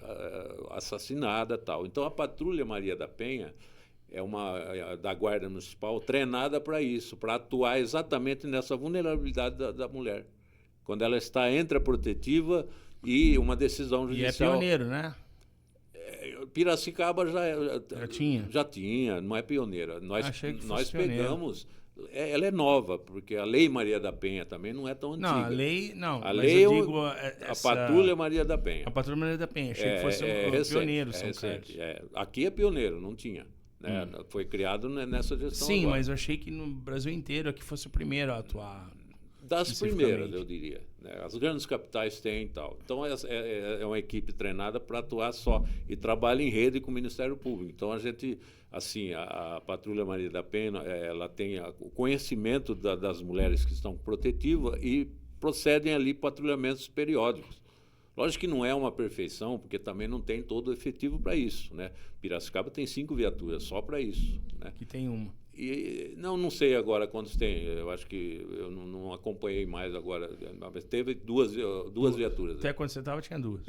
assassinada, tal. Então, a Patrulha Maria da Penha é da Guarda Municipal treinada para isso, para atuar exatamente nessa vulnerabilidade da mulher. Quando ela está entre a protetiva e uma decisão judicial. E é pioneiro, né? Piracicaba já tinha, não é pioneira. Nós pegamos, ela é nova, porque a Lei Maria da Penha também não é tão antiga. Não, a lei não. A lei a Patrulha Maria da Penha. A Patrulha Maria da Penha, achei que fosse pioneiro, São Carlos. Aqui é pioneiro, não tinha. Né? Foi criado nessa gestão. Sim, agora. mas eu achei que no Brasil inteiro aqui fosse o primeiro a atuar. Das primeiras, eu diria. Né? As grandes capitais têm e tal. Então, é uma equipe treinada para atuar só. E trabalha em rede com o Ministério Público. Então, a gente, assim, a Patrulha Maria da Penha, ela tem o conhecimento das mulheres que estão protetivas e procedem ali patrulhamentos periódicos. Lógico que não é uma perfeição, porque também não tem todo o efetivo para isso. Né? Piracicaba tem 5 viaturas só para isso. Né? Aqui tem uma. E não sei agora quantos tem. Eu acho que eu não acompanhei mais agora. Mas teve duas viaturas. Até quando você estava tinha 2.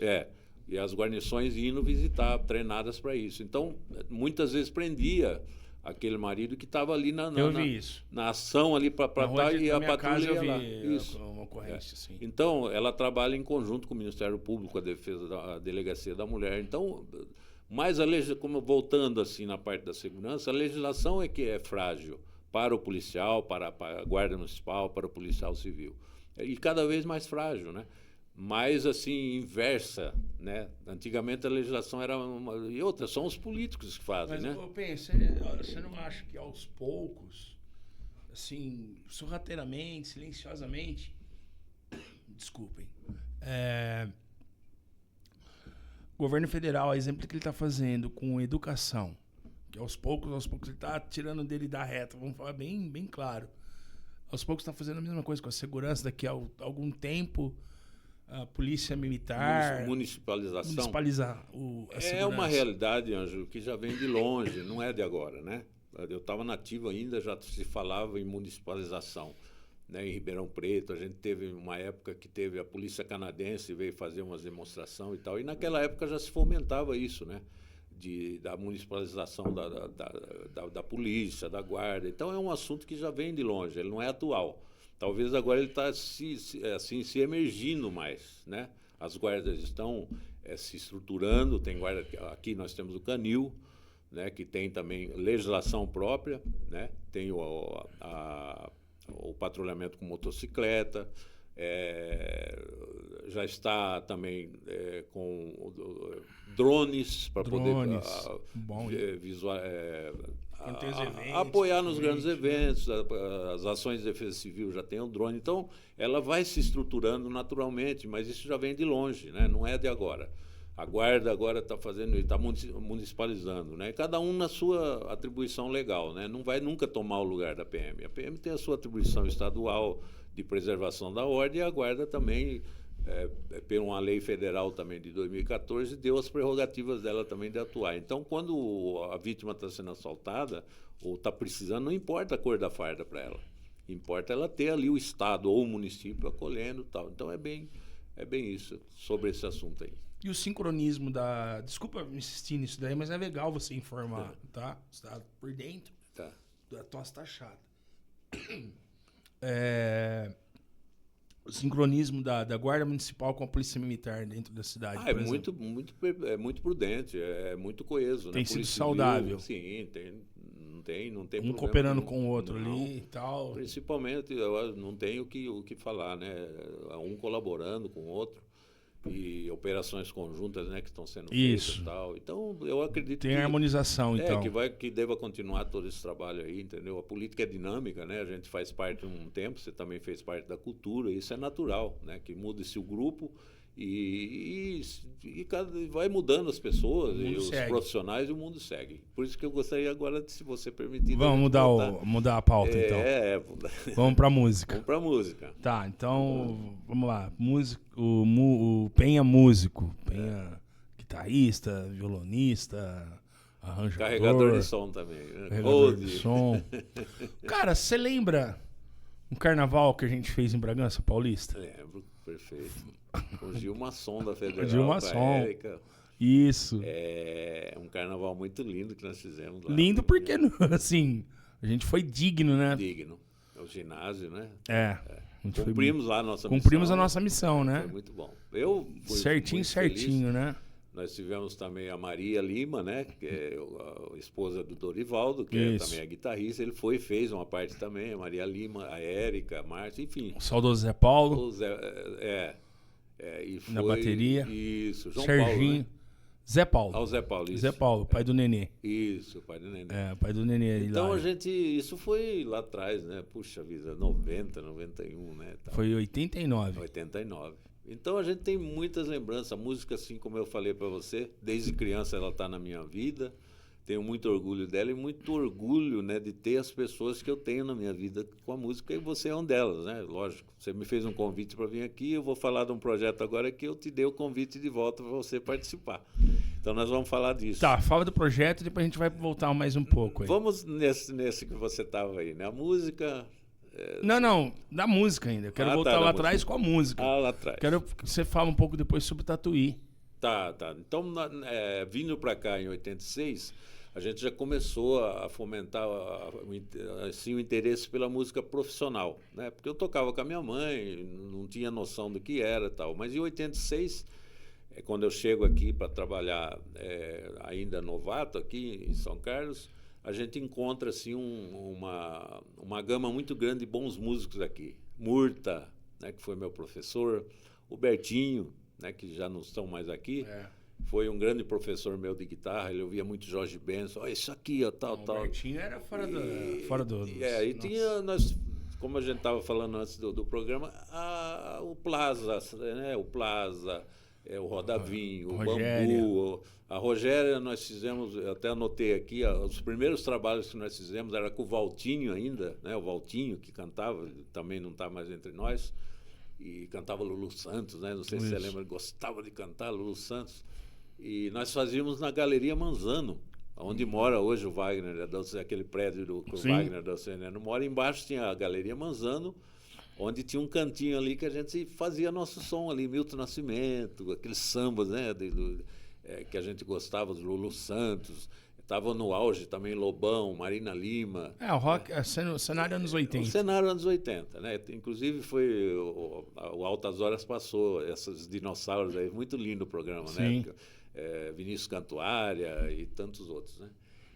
E as guarnições indo visitar, treinadas para isso. Então, muitas vezes prendia aquele marido que estava ali na ação ali para estar e a patrulha ia lá. Isso. Uma ocorrência, sim. Então, ela trabalha em conjunto com o Ministério Público, a Delegacia da Mulher. Então, mas como voltando assim na parte da segurança, a legislação é que é frágil para o policial, para a Guarda Municipal, para o policial civil. E cada vez mais frágil, né? Mais assim, inversa, né? Antigamente a legislação era e outra, são os políticos que fazem, mas, né? Eu penso, você não acha que aos poucos, assim, sorrateiramente, silenciosamente, desculpem, o governo federal, a exemplo que ele está fazendo com educação, que aos poucos ele está tirando dele da reta, vamos falar bem, bem claro. Aos poucos está fazendo a mesma coisa com a segurança, daqui a algum tempo, a polícia militar... Municipalização. Municipalizar a segurança. É uma realidade, Ângelo, que já vem de longe, não é de agora, né? Eu estava nativo ainda, já se falava em municipalização. Né, em Ribeirão Preto, a gente teve uma época que teve a polícia canadense, veio fazer umas demonstrações e tal, e naquela época já se fomentava isso, né, da municipalização da polícia, da guarda. Então é um assunto que já vem de longe, ele não é atual. Talvez agora ele está se emergindo mais, né? As guardas estão se estruturando, tem guarda, aqui nós temos o Canil, né, que tem também legislação própria, né, tem o patrulhamento com motocicleta, já está também com drones para poder apoiar nos grandes eventos. As ações de defesa civil já tem o drone, então ela vai se estruturando naturalmente, mas isso já vem de longe, né? Não é de agora. A Guarda agora está fazendo, está municipalizando, né? Cada um na sua atribuição legal, né? Não vai nunca tomar o lugar da PM. A PM tem a sua atribuição estadual de preservação da ordem e a Guarda também, por uma lei federal também de 2014, deu as prerrogativas dela também de atuar. Então, quando a vítima está sendo assaltada ou está precisando, não importa a cor da farda para ela. Importa ela ter ali o Estado ou o município acolhendo e tal. Então, é bem isso sobre esse assunto aí. E o sincronismo Desculpa insistir nisso daí, mas é legal você informar, tá? Você tá por dentro. Tá. A tosse tá chata. O sincronismo da Guarda Municipal com a Polícia Militar dentro da cidade. É muito prudente, é muito coeso. Tem né? sido saudável. Sim, não tem um problema. Cooperando com o outro ali e tal. Principalmente, não tem o que falar, né? Um colaborando com o outro. E operações conjuntas, né, que estão sendo feitas e tal. Então, eu acredito tem harmonização, então. Que deva continuar todo esse trabalho aí, entendeu? A política é dinâmica, né? A gente faz parte de um tempo, você também fez parte da cultura, isso é natural, né? Que muda-se o grupo e vai mudando as pessoas e os profissionais e o mundo segue. Por isso que eu gostaria agora, de, se você permitir... Vamos mudar a pauta, então. Vamos pra música. Vamos pra música. Tá, então, vamos lá. O Penha músico. Penha guitarrista, violonista, arranjador. Carregador de som também. Né? Carregador de som. Cara, você lembra um carnaval que a gente fez em Bragança Paulista? Lembro, perfeito. Com Gilma Som da Federal. Gilma Som. Érica. Isso. É um carnaval muito lindo que nós fizemos lá. Lindo porque, assim, a gente foi digno, né? Digno. É o ginásio, né? Cumprimos lá a nossa missão. Cumprimos a nossa missão, né? Foi muito bom. Eu fui certinho, feliz. né? Nós tivemos também a Maria Lima, né? Que é a esposa do Dorivaldo, que também é guitarrista. Ele fez uma parte também. A Maria Lima, a Érica, a Márcia, enfim. O saudoso Zé Paulo. E foi, na bateria. Isso, João Serginho. Paulo, né? Zé Paulo. Ao Zé Paulo, isso. Zé Paulo, pai do Nenê. Isso, pai do Nenê. Pai do Nenê. Então lá, a gente, isso foi lá atrás, né? Puxa vida, 90, 91, né? Tal. Foi 89. 89. Então a gente tem muitas lembranças. A música, assim como eu falei para você, desde criança ela está na minha vida. Tenho muito orgulho dela e muito orgulho, né, de ter as pessoas que eu tenho na minha vida com a música, e você é uma delas, né? Lógico, você me fez um convite para vir aqui, eu vou falar de um projeto agora que eu te dei o convite de volta para você participar. Então nós vamos falar disso. Tá, fala do projeto e depois a gente vai voltar mais um pouco aí. Vamos nesse que você estava aí, né? A música... Não, da música ainda. Eu quero voltar lá atrás com a música. Ah, lá atrás. Quero que você fale um pouco depois sobre o Tatuí. Tá. Então, vindo para cá em 86, a gente já começou a fomentar assim, o interesse pela música profissional, né? Porque eu tocava com a minha mãe, não tinha noção do que era e tal. Mas em 86, quando eu chego aqui para trabalhar ainda novato aqui em São Carlos, a gente encontra assim, uma gama muito grande de bons músicos aqui. Murta, né, que foi meu professor, o Bertinho, né, que já não estão mais aqui, foi um grande professor meu de guitarra, ele ouvia muito Jorge Benson, isso aqui, tal. O Bertinho era fora do... E tinha, como a gente estava falando antes do programa, o Plaza, né, o Rodavinho, o Bambu, a Rogéria nós fizemos, eu até anotei aqui, os primeiros trabalhos que nós fizemos era com o Valtinho ainda, né, o Valtinho que cantava, também não está mais entre nós, e cantava Lulu Santos, né? Não sei se você lembra, ele gostava de cantar Lulu Santos. E nós fazíamos na Galeria Manzano, onde mora hoje o Wagner, aquele prédio do Wagner da CNN mora. Embaixo tinha a Galeria Manzano, onde tinha um cantinho ali que a gente fazia nosso som ali, Milton Nascimento, aqueles sambas, né? Que a gente gostava, dos Lulu Santos. Estava no auge também Lobão, Marina Lima. O rock, o cenário anos 80. O cenário anos 80, né? Inclusive foi o Altas Horas passou, esses dinossauros aí, muito lindo o programa, Sim. né? Vinícius Cantuária e tantos outros, né?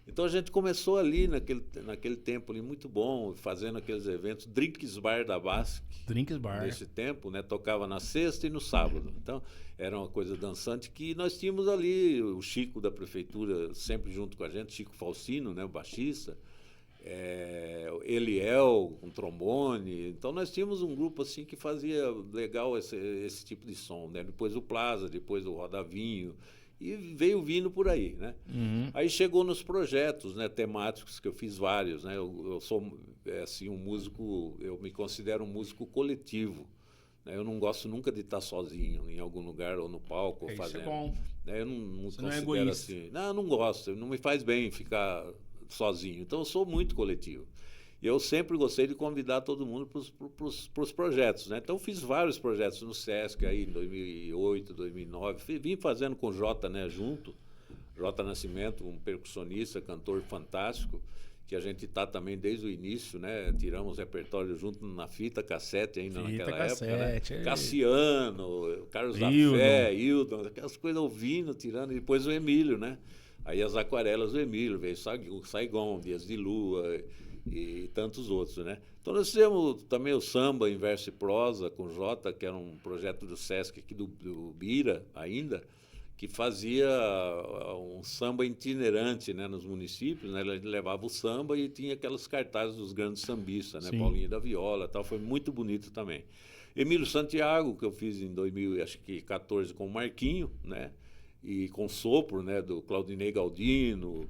Então a gente começou ali naquele tempo ali muito bom, fazendo aqueles eventos, Drinks Bar da Basque. Drinks Bar. Nesse tempo, né? Tocava na sexta e no sábado. Então era uma coisa dançante que nós tínhamos ali o Chico da prefeitura sempre junto com a gente, Chico Falsino, né? O baixista, Eliel com trombone. Então nós tínhamos um grupo assim que fazia legal esse tipo de som, né? Depois o Plaza, depois o Rodavinho. E veio vindo por aí, né? Uhum. Aí chegou nos projetos, né, temáticos, que eu fiz vários, né? Eu sou assim, um músico, eu me considero um músico coletivo, né? Eu não gosto nunca de estar sozinho em algum lugar ou no palco ou fazendo. Isso é bom. Né? Eu não Você considero não é egoísta. assim. Não, eu não gosto, não me faz bem ficar sozinho. Então eu sou muito coletivo. E eu sempre gostei de convidar todo mundo para os projetos, né? Então fiz vários projetos no Sesc aí em 2008, 2009. Vim fazendo com o Jota, né, junto. Jota Nascimento, um percussionista, cantor fantástico, que a gente está também desde o início, né? Tiramos repertório junto na fita cassete ainda naquela cassete, época, né? Cassiano, Carlos Lafé, Hildon, aquelas coisas ouvindo, tirando. E depois o Emílio, né? Aí as aquarelas do Emílio, veio Saigon, Dias de Lua e tantos outros, né? Então nós fizemos também o samba em verso e prosa com o Jota, que era um projeto do Sesc aqui do Bira ainda, que fazia um samba itinerante, né, nos municípios, né? Ele levava o samba e tinha aquelas cartazes dos grandes sambistas, né? Paulinho da Viola, tal, foi muito bonito também. Emílio Santiago, que eu fiz em 2014 com o Marquinho, né? E com Sopro, né, do Claudinei Galdino,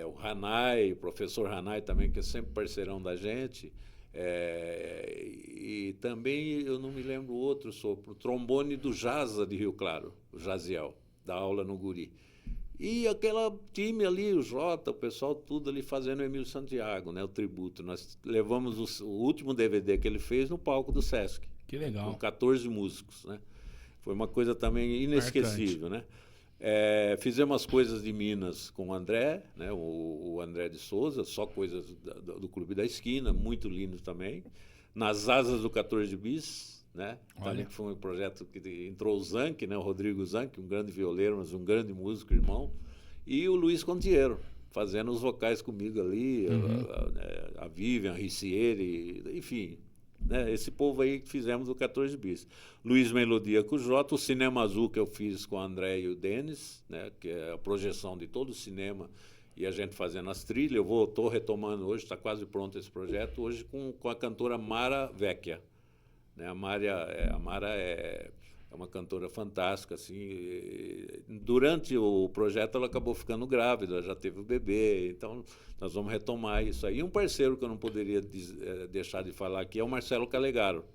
o Ranai, o professor Ranai também, que é sempre parceirão da gente, e também, eu não me lembro outro Sopro, o trombone do Jaza de Rio Claro, o Jaziel, da aula no Guri. E aquela time ali, o Jota, o pessoal tudo ali fazendo o Emílio Santiago, né, o tributo. Nós levamos o último DVD que ele fez no palco do Sesc. Que legal. Com 14 músicos, né? Foi uma coisa também inesquecível, né? Fizemos as coisas de Minas com o André, né? O André de Souza, só coisas do Clube da Esquina, muito lindo também. Nas Asas do 14 Bis, né? Também que foi um projeto que entrou o Zanck, né? O Rodrigo Zanck, um grande violeiro, mas um grande músico, irmão. E o Luiz Contiero, fazendo os vocais comigo ali, a Vivian, a Ricieri, enfim, né? Esse povo aí que fizemos o 14 bis. Luiz Melodia com o Jota, o Cinema Azul que eu fiz com o André e o Denis, né? Que é a projeção de todo o cinema e a gente fazendo as trilhas. Eu estou retomando hoje, está quase pronto esse projeto, hoje com a cantora Mara Vecchia. Né? A Mara é uma cantora fantástica, assim. Durante o projeto ela acabou ficando grávida, já teve o bebê, então nós vamos retomar isso aí. E um parceiro que eu não poderia deixar de falar aqui é o Marcelo Calegaro,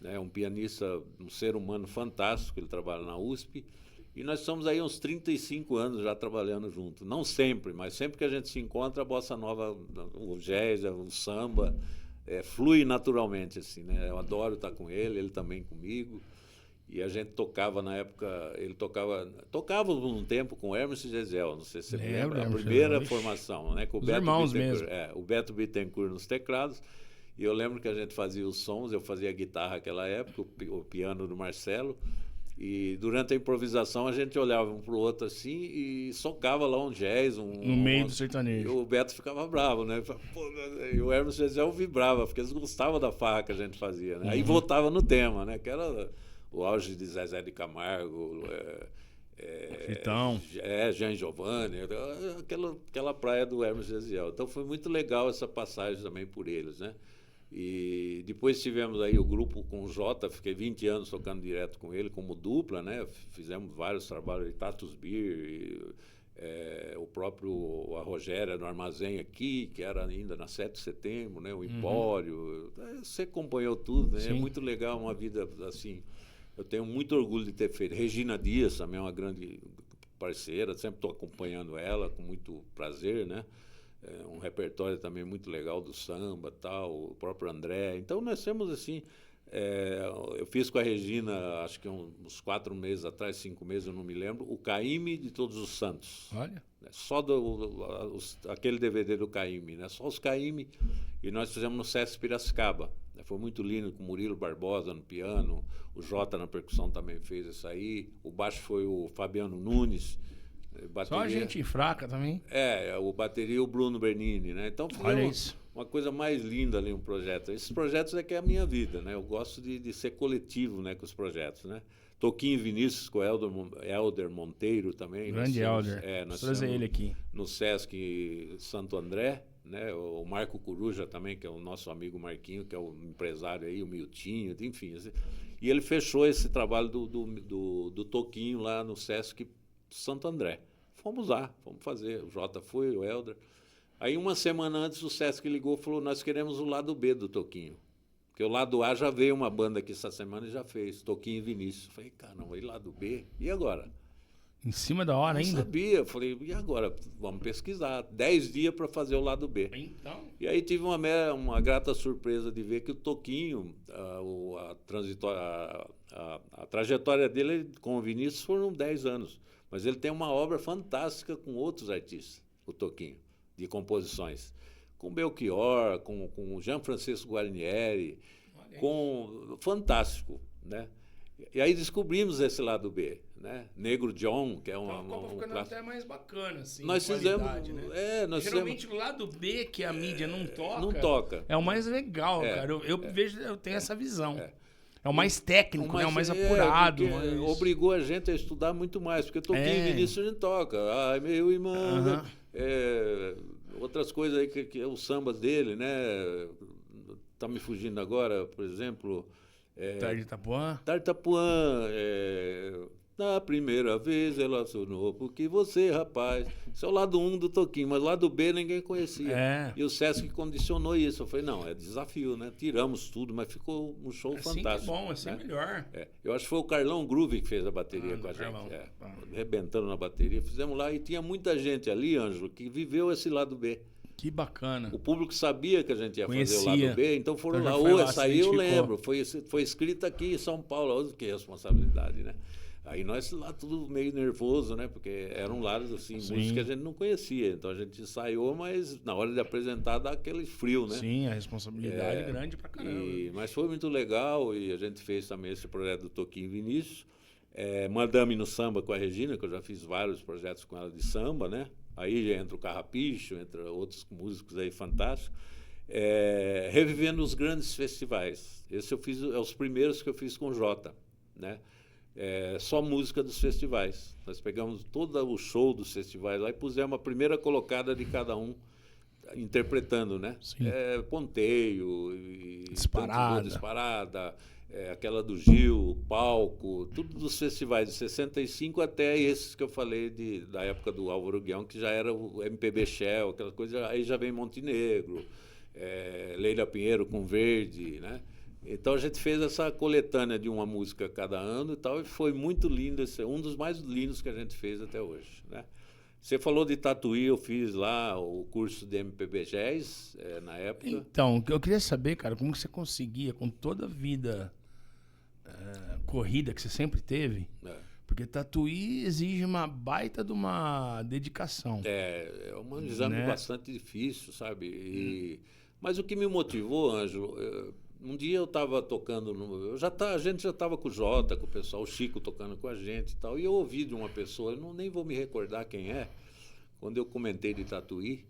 né? Um pianista, um ser humano fantástico, ele trabalha na USP, e nós estamos aí uns 35 anos já trabalhando junto. Não sempre, mas sempre que a gente se encontra, a bossa nova, o jazz, o samba, flui naturalmente, assim, né? Eu adoro estar com ele também comigo. E a gente tocava na época, ele tocava um tempo com o Hermes e Gesiel, não sei se você lembra, a primeira formação, né? Com o Beto Bittencourt, o Beto Bittencourt nos teclados. E eu lembro que a gente fazia os sons, eu fazia guitarra naquela época, o piano do Marcelo. E durante a improvisação a gente olhava um para o outro assim e socava lá um jazz. No meio do sertanejo. E o Beto ficava bravo, né? E o Hermes Gesiel vibrava, porque eles gostavam da farra que a gente fazia, né? Aí voltava no tema, né? Que era o auge de Zezé de Camargo, Então. Jean Giovanni, aquela praia do Hermes Gesiel. Então foi muito legal essa passagem também por eles, né? E depois tivemos aí o grupo com o Jota, fiquei 20 anos tocando direto com ele, como dupla, né? Fizemos vários trabalhos, Tatus Beer, o próprio a Rogéria no Armazém aqui, que era ainda na 7 de setembro, né? O Empório. Você acompanhou tudo, né? Sim. É muito legal, uma vida assim. Eu tenho muito orgulho de ter feito. Regina Dias também é uma grande parceira, sempre estou acompanhando ela com muito prazer, né? Um repertório também muito legal do samba, tal, o próprio André. Então nós temos assim, eu fiz com a Regina, acho que uns 4 meses atrás, 5 meses, eu não me lembro, o Caymmi de Todos os Santos. Olha. Só aquele DVD do Caymmi, né? Só os Caymmi. E nós fizemos no Sesc Piracicaba. Foi muito lindo, com o Murilo Barbosa no piano, o Jota na percussão também fez isso aí, o baixo foi o Fabiano Nunes. Bateria, só a gente fraca também. O bateria o Bruno Bernini, né? Então foi uma coisa mais linda ali, um projeto. Esses projetos é que é a minha vida, né? Eu gosto de ser coletivo, né, com os projetos, né? Toquinho Vinícius com o Helder Monteiro também. Grande Helder. Nós trazer ele aqui. No Sesc Santo André, né? O Marco Coruja também, que é o nosso amigo Marquinho, que é o empresário aí, o Miltinho, enfim. E ele fechou esse trabalho do Toquinho lá no Sesc Santo André. Fomos lá, fomos fazer. O Jota foi, o Helder. Aí, uma semana antes, o Sesc ligou e falou: nós queremos o lado B do Toquinho. Porque o lado A já veio uma banda aqui essa semana e já fez, Toquinho e Vinícius. Falei, caramba, e lado B? E agora? Em cima da hora ainda? Não sabia. Falei, e agora? Vamos pesquisar. 10 dias para fazer o lado B. Então. E aí tive uma grata surpresa de ver que o Toquinho, a trajetória dele com o Vinícius foram 10 anos. Mas ele tem uma obra fantástica com outros artistas, o Toquinho, de composições. Com Belchior, com Jean Francisco Guarnieri, fantástico, né? E aí descobrimos esse lado B, né? Negro John, que é Copa ficando até mais bacana, assim. Nós fizemos, né? Geralmente o lado B que a mídia não toca. É o mais legal, cara. Eu tenho essa visão. É o mais técnico, né? O mais apurado. Obrigou a gente a estudar muito mais, porque Toquinho e Vinícius a gente toca. Ai, meu irmão. Outras coisas aí que é o samba dele, né? Tá me fugindo agora, por exemplo. Tarde Itapuã. Tarde Itapuã. Na primeira vez ela sonou, porque você, rapaz. Isso é o lado 1 do Toquinho, mas o lado B ninguém conhecia. E o Sesc condicionou isso. Eu falei, não, é desafio, né? Tiramos tudo, mas ficou um show fantástico. É bom, assim é melhor. Eu acho que foi o Carlão Groove que fez a bateria com a gente. Arrebentando na bateria. Fizemos lá e tinha muita gente ali, Ângelo, que viveu esse lado B. Que bacana. O público sabia que a gente ia fazer o lado B, então foram lá. Essa aí eu lembro. Foi escrita aqui em São Paulo. Olha que responsabilidade, né? Aí nós lá tudo meio nervoso, né? Porque eram lados assim, músicas que a gente não conhecia. Então a gente ensaiou, mas na hora de apresentar dá aquele frio, né? Sim, a responsabilidade é grande pra caramba. Mas foi muito legal e a gente fez também esse projeto do Toquinho Vinícius. Madame no Samba com a Regina, que eu já fiz vários projetos com ela de samba, né? Aí entra o Carrapicho, entra outros músicos aí fantásticos. revivendo os grandes festivais. Esse eu fiz, os primeiros que eu fiz com o Jota, né? Só música dos festivais. Nós pegamos todo o show dos festivais lá e pusemos a primeira colocada de cada um, interpretando, né? Ponteio, Disparada, aquela do Gil, Palco, tudo dos festivais de 65 até esses que eu falei da época do Álvaro Guião, que já era o MPB Shell, aquela coisa, aí já vem Montenegro, Leila Pinheiro com Verde, né? Então a gente fez essa coletânea de uma música cada ano e tal, e foi muito lindo, um dos mais lindos que a gente fez até hoje, né? Você falou de Tatuí, eu fiz lá o curso de MPB Jazz na época. Então, eu queria saber, cara, como que você conseguia, com toda a vida corrida que você sempre teve, porque Tatuí exige uma baita de uma dedicação. É um exame bastante difícil, sabe? Mas o que me motivou, Ângelo, um dia eu estava tocando, a gente já estava com o Jota, com o pessoal, o Chico tocando com a gente e tal, e eu ouvi de uma pessoa, eu nem vou me recordar quem quando eu comentei de Tatuí,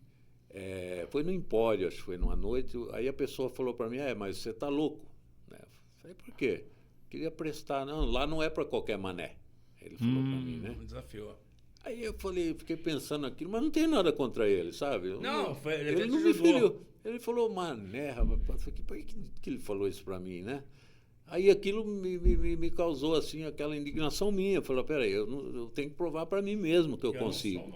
foi no Empório, acho que foi numa noite, aí a pessoa falou para mim, mas você tá louco? Eu falei, por quê? Queria prestar, não, lá não é para qualquer mané. Ele falou para mim, né? Desafio. Aí eu fiquei pensando aquilo, mas não tem nada contra ele, sabe? Ele não me feriu. Ele falou, mané, rapaz, por que ele falou isso para mim, né? Aí aquilo me causou, assim, aquela indignação minha. Eu falei, peraí, eu tenho que provar para mim mesmo que eu consigo.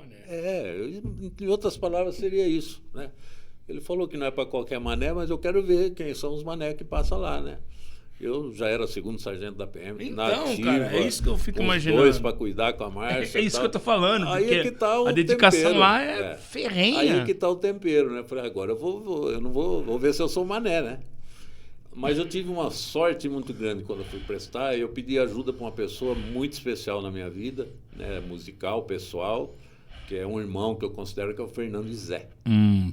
Em outras palavras, seria isso, né? Ele falou que não é para qualquer mané, mas eu quero ver quem são os mané que passam lá, né? Eu já era segundo sargento da PM, então, nativa, cara, é isso que eu fico imaginando. Dois para cuidar com a marcha. É isso que eu tô falando, aí porque que tá a dedicação tempero, lá é ferrenha. Aí que tá o tempero, né? Falei, agora eu não vou ver se eu sou mané, né? Mas eu tive uma sorte muito grande quando eu fui prestar. Eu pedi ajuda para uma pessoa muito especial na minha vida, né? Musical, pessoal, que é um irmão que eu considero que é o Fernando Izé.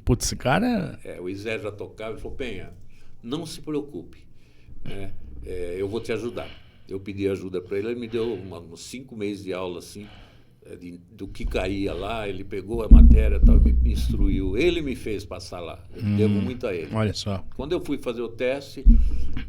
Putz, esse cara... o Izé já tocava e falou, Penha, não se preocupe, né? Eu vou te ajudar. Eu pedi ajuda para ele me deu uns 5 meses de aula, assim, do que caía lá. Ele pegou a matéria e tal, me instruiu. Ele me fez passar lá. Eu devo muito a ele. Olha só. Quando eu fui fazer o teste,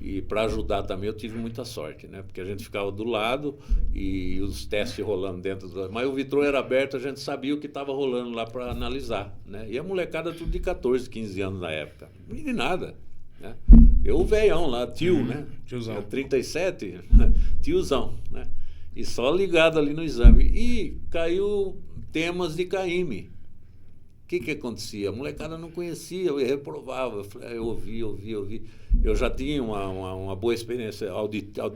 e para ajudar também, eu tive muita sorte, né? Porque a gente ficava do lado e os testes rolando dentro do... Mas o vitrô era aberto, a gente sabia o que estava rolando lá para analisar, né? E a molecada tudo de 14, 15 anos na época. Não de nada, né? Eu, o velhão lá, tio, né? Tiozão. 37, tiozão, né? E só ligado ali no exame. E caiu temas de Caymmi. O que acontecia? A molecada não conhecia, eu reprovava. Eu ouvi. Eu já tinha uma boa experiência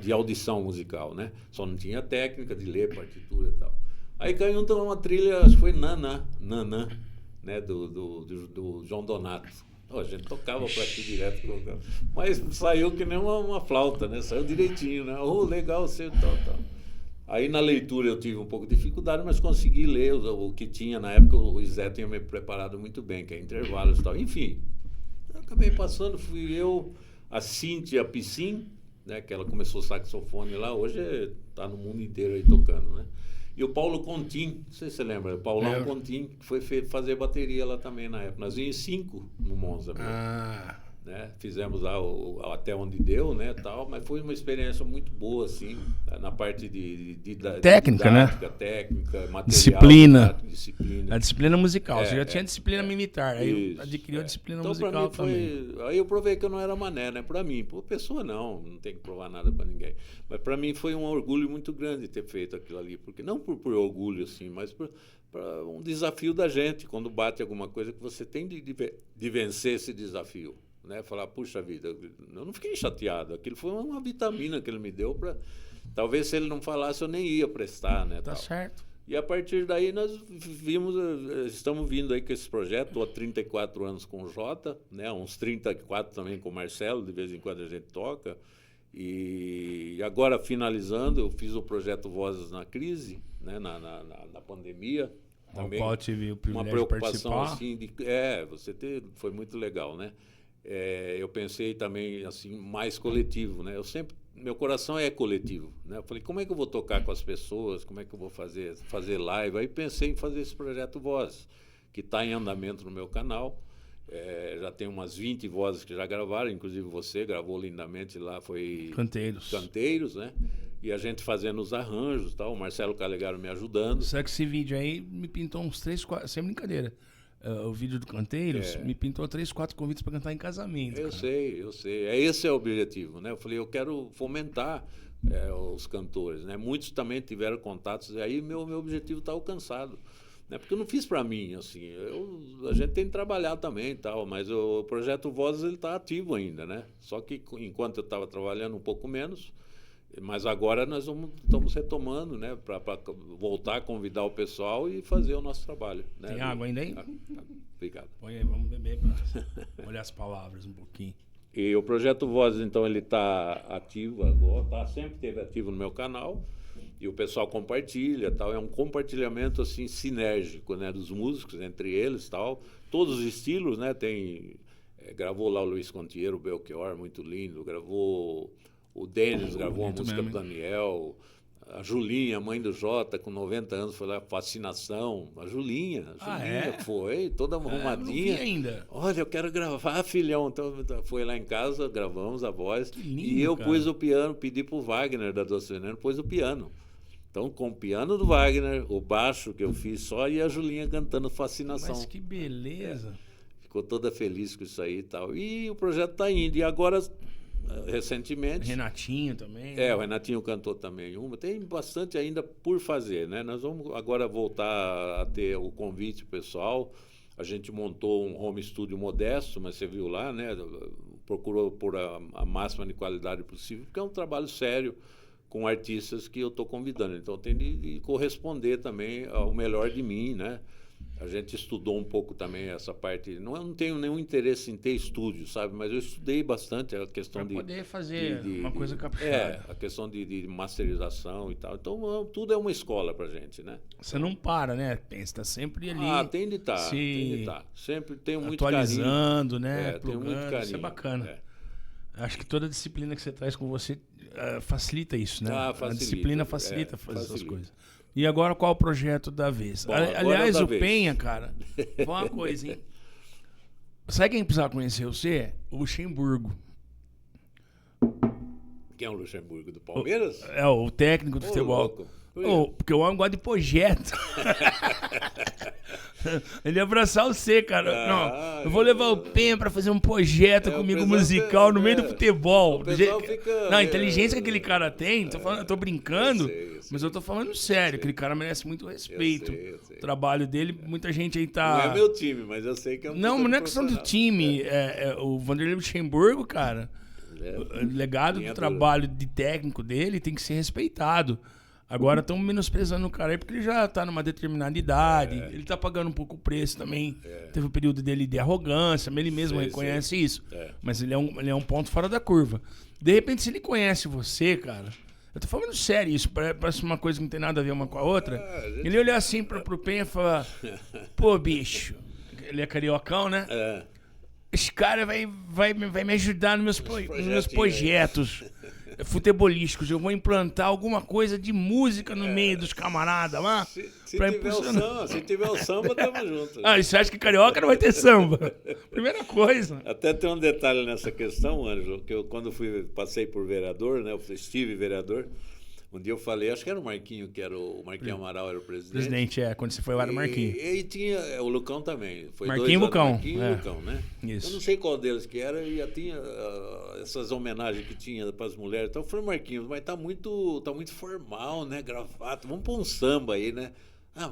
de audição musical, né? Só não tinha técnica de ler partitura e tal. Aí caiu então uma trilha, acho que foi Nanã, né? Do João Donato. A gente tocava para aqui direto, mas saiu que nem uma flauta, né? Saiu direitinho, né? Legal, você tal. Aí na leitura eu tive um pouco de dificuldade, mas consegui ler o que tinha na época. O Zé tinha me preparado muito bem, que é intervalos e tal. Enfim, eu acabei passando, fui eu, a Cíntia Piscin, né? Que ela começou saxofone lá, hoje está no mundo inteiro aí tocando, né? E o Paulo Contim, não sei se você lembra, o Paulão Contim, que foi fazer bateria lá também na época. Nós íamos 5 no Monza mesmo. Né? Fizemos lá até onde deu, né, tal, mas foi uma experiência muito boa, assim, na parte de técnica, didática, né? Técnica, material, disciplina. Disciplina. A disciplina musical. Você já tinha disciplina militar, aí adquiriu a disciplina então, musical mim também. Aí eu provei que eu não era mané, né? Pra mim, pessoa não tem que provar nada pra ninguém. Mas pra mim foi um orgulho muito grande ter feito aquilo ali, porque não por orgulho, assim, mas para um desafio da gente, quando bate alguma coisa que você tem de vencer esse desafio. Né? Falar, puxa vida, eu não fiquei chateado. Aquilo foi uma vitamina que ele me deu para... Talvez se ele não falasse, eu nem ia prestar, né? Tá certo. E a partir daí nós estamos vindo aí com esse projeto. Estou há 34 anos com o Jota, né? Uns 34 também com o Marcelo, de vez em quando a gente toca. E agora, finalizando, eu fiz o projeto Vozes na Crise, né? na pandemia. Também, qual tive o privilégio uma preocupação de participar. Assim, foi muito legal, né? Eu pensei também assim mais coletivo, né? Meu coração é coletivo, né? Eu falei, como é que eu vou tocar com as pessoas? Como é que eu vou fazer live? Aí pensei em fazer esse projeto Voz, que está em andamento no meu canal. Já tem umas 20 vozes que já gravaram, inclusive você gravou lindamente lá, foi... Canteiros, né? E a gente fazendo os arranjos e tal, o Marcelo Calegaro me ajudando. Só que esse vídeo aí me pintou uns 3, 4, sem brincadeira. O vídeo do Canteiros me pintou 3, 4 convites para cantar em casamento. Eu sei. Esse é o objetivo, né? Eu falei, eu quero fomentar os cantores, né? Muitos também tiveram contatos, e aí meu objetivo está alcançado. Né? Porque eu não fiz para mim, assim. A gente tem que trabalhar também e tal, mas o Projeto Vozes ele está ativo ainda, né? Só que enquanto eu estava trabalhando um pouco menos, mas agora nós estamos retomando, né? Para voltar a convidar o pessoal e fazer o nosso trabalho. Né? Tem água ainda aí? Obrigado. Põe aí, vamos beber para olhar as palavras um pouquinho. E o Projeto Vozes, então, ele está ativo agora, sempre esteve ativo no meu canal. E o pessoal compartilha, tal. É um compartilhamento assim sinérgico, né, dos músicos entre eles, tal. Todos os estilos, né? Gravou lá o Luiz Contiero, o Belchior, muito lindo. Gravou o Denis, gravou a música do Daniel. A Julinha, mãe do Jota, com 90 anos, foi lá, Fascinação. A Julinha foi, toda arrumadinha. Não vi ainda. Olha, eu quero gravar, filhão. Então, foi lá em casa, gravamos a voz. Que lindo, e eu cara. pus o piano, pedi pro Wagner da Doce Veneno, pôs o piano. Então, com o piano do Wagner, o baixo que eu fiz só, e a Julinha cantando Fascinação. Mas que beleza. Ficou toda feliz com isso aí e tal. E o projeto está indo. E agora, recentemente... Renatinho também. O Renatinho cantou também uma. Tem bastante ainda por fazer, né? Nós vamos agora voltar a ter o convite pessoal. A gente montou um home studio modesto, mas você viu lá, né? Procurou por a máxima de qualidade possível, porque é um trabalho sério, com artistas que eu estou convidando. Então, tem de corresponder também ao melhor de mim, né? A gente estudou um pouco também essa parte. Não tenho nenhum interesse em ter estúdio, sabe? Mas eu estudei bastante a questão de... Para poder fazer uma coisa caprichada. A questão de masterização e tal. Então, tudo é uma escola pra gente, né? Você não para, né? Você está sempre ali. Tem de estar. Sempre tenho muito atualizando, carinho. né? Tenho muito carinho. Isso é bacana. Acho que toda a disciplina que você traz com você facilita isso, né? Facilita, a disciplina facilita fazer essas coisas. E agora qual é o projeto da vez? Bom, aliás, o Penha, cara, foi uma coisa, hein? Sabe quem precisava conhecer você? O Luxemburgo. Quem é o Luxemburgo? Do Palmeiras? O técnico do futebol. Porque o homem gosta de projeto. Ele ia abraçar você, cara. Não, eu vou levar o Penha pra fazer um projeto comigo musical no meio do futebol. Não, a inteligência que aquele cara tem, eu tô brincando, mas eu tô falando sério. Aquele cara merece muito respeito. Eu sei. O trabalho dele, muita gente aí tá... Não é meu time, mas eu sei que é um... Não, mas não é questão do time. O Vanderlei Luxemburgo, cara, o legado do trabalho de técnico dele tem que ser respeitado. Agora estão menosprezando o cara aí porque ele já tá numa determinada idade, ele tá pagando um pouco o preço também. Teve o período dele de arrogância, ele mesmo reconhece isso. Mas ele é um ponto fora da curva. De repente, se ele conhece você, cara, eu tô falando sério isso, parece uma coisa que não tem nada a ver uma com a outra. Ele olhar assim pro Penha e falar, pô, bicho, ele é cariocão, né? Esse cara vai me ajudar nos meus projetos futebolísticos. Eu vou implantar alguma coisa de música no meio dos camaradas lá. Se tiver o samba, tamo junto. E você acha que carioca não vai ter samba? Primeira coisa. Até tem um detalhe nessa questão, Ângelo, que eu quando passei por vereador, né? Eu estive vereador. Um dia eu falei, acho que era o Marquinho, o Marquinho Amaral era o presidente. Quando você foi lá era o Marquinho. E tinha o Lucão também. Foi Marquinho e Lucão. Marquinho e Lucão, né? Isso. Eu não sei qual deles que era, e tinha essas homenagens que tinha para as mulheres. Então eu falei, Marquinhos, mas tá muito formal, né? Gravata, vamos pôr um samba aí, né?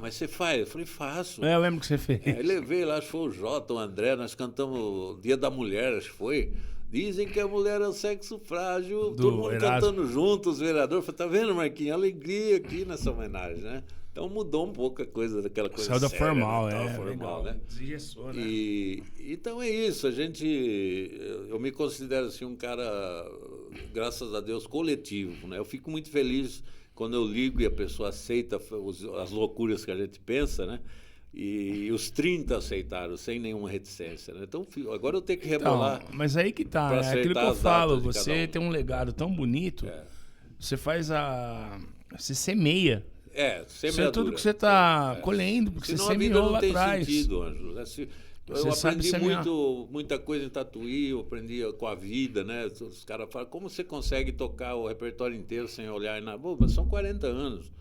Mas você faz? Eu falei, faço. Eu lembro que você fez. Aí levei lá, acho que foi o Jota, o André, nós cantamos Dia da Mulher, acho que foi. Dizem que a mulher é um sexo frágil, todo mundo cantando junto, os vereadores. Falei, tá vendo, Marquinhos? Alegria aqui nessa homenagem, né? Então mudou um pouco a coisa, daquela coisa séria. Saiu da formal, formal, né? Desengessou, né? Então é isso, eu me considero assim um cara, graças a Deus, coletivo, né? Eu fico muito feliz quando eu ligo e a pessoa aceita as loucuras que a gente pensa, né? E os 30 aceitaram, sem nenhuma reticência, né? Então, agora eu tenho que rebolar. Mas aí que tá, é aquilo que eu falo, você tem um legado tão bonito, você faz você semeia. Semeadura. Isso é tudo que você tá colhendo, porque senão você semeou lá atrás. Senão a vida não tem sentido, Ângelo. Eu aprendi muita coisa em Tatuí, eu aprendi com a vida, né? Os caras falam, como você consegue tocar o repertório inteiro sem olhar na... Bom, mas são 40 anos,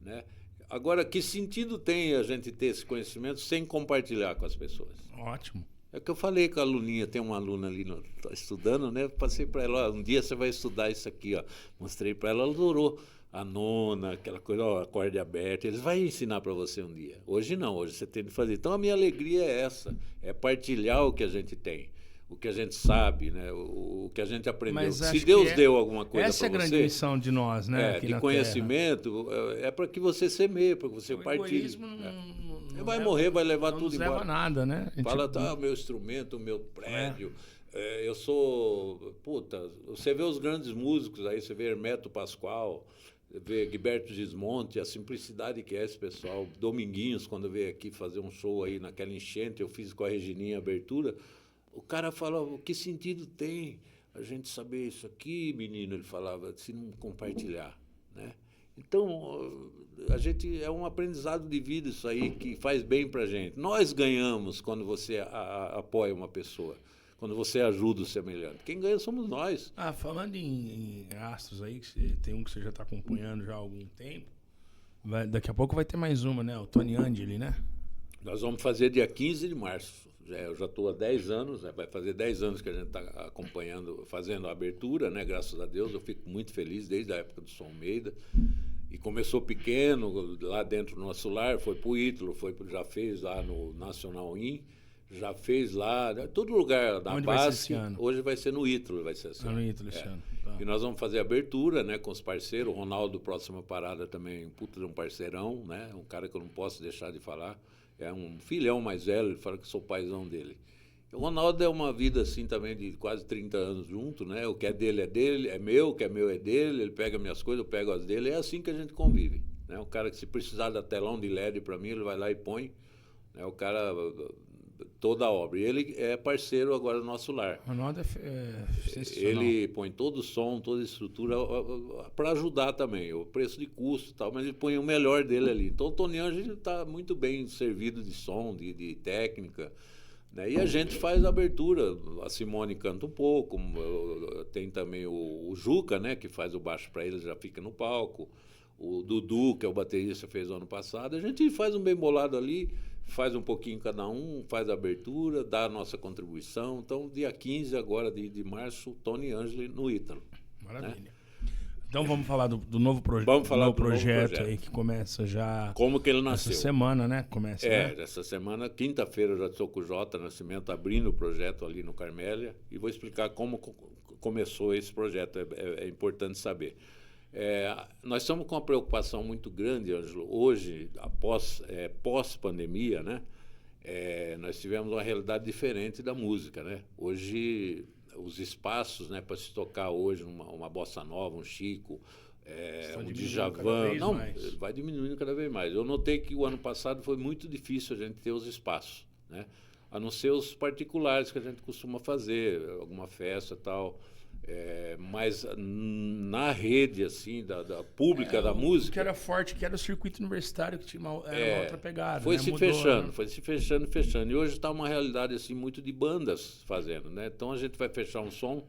né? Agora, que sentido tem a gente ter esse conhecimento sem compartilhar com as pessoas? Ótimo. É o que eu falei com a aluninha, tem uma aluna ali estudando, né? Passei para ela, um dia você vai estudar isso aqui, ó. Mostrei para ela, ela adorou. A nona, aquela coisa, ó, acorde aberto, eles vão ensinar para você um dia. Hoje não, hoje você tem que fazer. Então a minha alegria é essa, é partilhar o que a gente tem, o que a gente sabe, né? O que a gente aprendeu. Se Deus deu alguma coisa para você... Essa é a grande missão de nós, né? De conhecimento, é para que você semeie, para que você partilhe. Não vai morrer, vai levar tudo embora. Não leva nada, né? Fala, o meu instrumento, o meu prédio... eu sou... Puta, você vê os grandes músicos aí, você vê Hermeto Pascoal... Ver Gilberto Gismonti, a simplicidade que é esse pessoal. Dominguinhos, quando veio aqui fazer um show aí naquela enchente, eu fiz com a Regininha a abertura. O cara falava, que sentido tem a gente saber isso aqui, menino? Ele falava, se não compartilhar, né? Então, a gente é um aprendizado de vida isso aí que faz bem pra gente. Nós ganhamos quando você apoia uma pessoa. Quando você ajuda o semelhante. Quem ganha somos nós. Falando em astros aí, tem um que você já está acompanhando já há algum tempo. Daqui a pouco vai ter mais uma, né? O Tony Angeli, né? Nós vamos fazer dia 15 de março. Eu já estou há 10 anos, né? Vai fazer 10 anos que a gente está acompanhando, fazendo a abertura, né? Graças a Deus, eu fico muito feliz desde a época do Som Almeida. E começou pequeno, lá dentro do nosso lar, foi para o Ítalo, já fez lá no Nacional In. Já fez lá, todo lugar da base. Hoje vai ser no Ítalo, vai ser assim. No Ítalo esse ano. Tá. E nós vamos fazer a abertura, né, com os parceiros. O Ronaldo, próxima parada também, puta de um parceirão, né? Um cara que eu não posso deixar de falar. É um filhão mais velho, ele fala que sou paizão dele. O Ronaldo é uma vida assim também de quase 30 anos junto, né? O que é dele, é meu, o que é meu é dele. Ele pega minhas coisas, eu pego as dele. É assim que a gente convive, né? O cara que se precisar da telão de LED para mim, ele vai lá e põe. Né? O cara... toda a obra. E ele é parceiro agora do nosso lar. O Ronaldo é sensacional. Ele põe todo o som, toda a estrutura para ajudar também, o preço de custo e tal, mas ele põe o melhor dele ali. Então o Tony Angeli está muito bem servido de som, de técnica, né? E a gente faz a abertura. A Simone canta um pouco, tem também o Juca, né, que faz o baixo para ele, já fica no palco. O Dudu, que é o baterista, fez o ano passado. A gente faz um bem bolado ali, faz um pouquinho cada um, faz a abertura, dá a nossa contribuição. Então, dia 15 agora de março, Tony Angeli no Ítalo. Maravilha. Né? Então vamos falar do novo, vamos falar do novo projeto aí que começa já... Como que ele nasceu. Essa semana, né? Começa, né? Essa semana, quinta-feira, eu já estou com o Jota Nascimento abrindo o projeto ali no Carmélia e vou explicar como começou esse projeto, é importante saber. Nós estamos com uma preocupação muito grande, Ângelo. Hoje, pós-pandemia, né? Nós tivemos uma realidade diferente da música, né? Hoje, os espaços, né, para se tocar hoje uma bossa nova, um Chico, um Djavan, vai diminuindo cada vez mais. Eu notei que o ano passado foi muito difícil a gente ter os espaços, né? A não ser os particulares que a gente costuma fazer, alguma festa e tal. Mas na rede assim da pública da música, o que era forte, que era o circuito universitário, que tinha uma outra pegada, foi, né? se fechando, foi se fechando, e hoje está uma realidade assim muito de bandas fazendo, né? Então a gente vai fechar um som.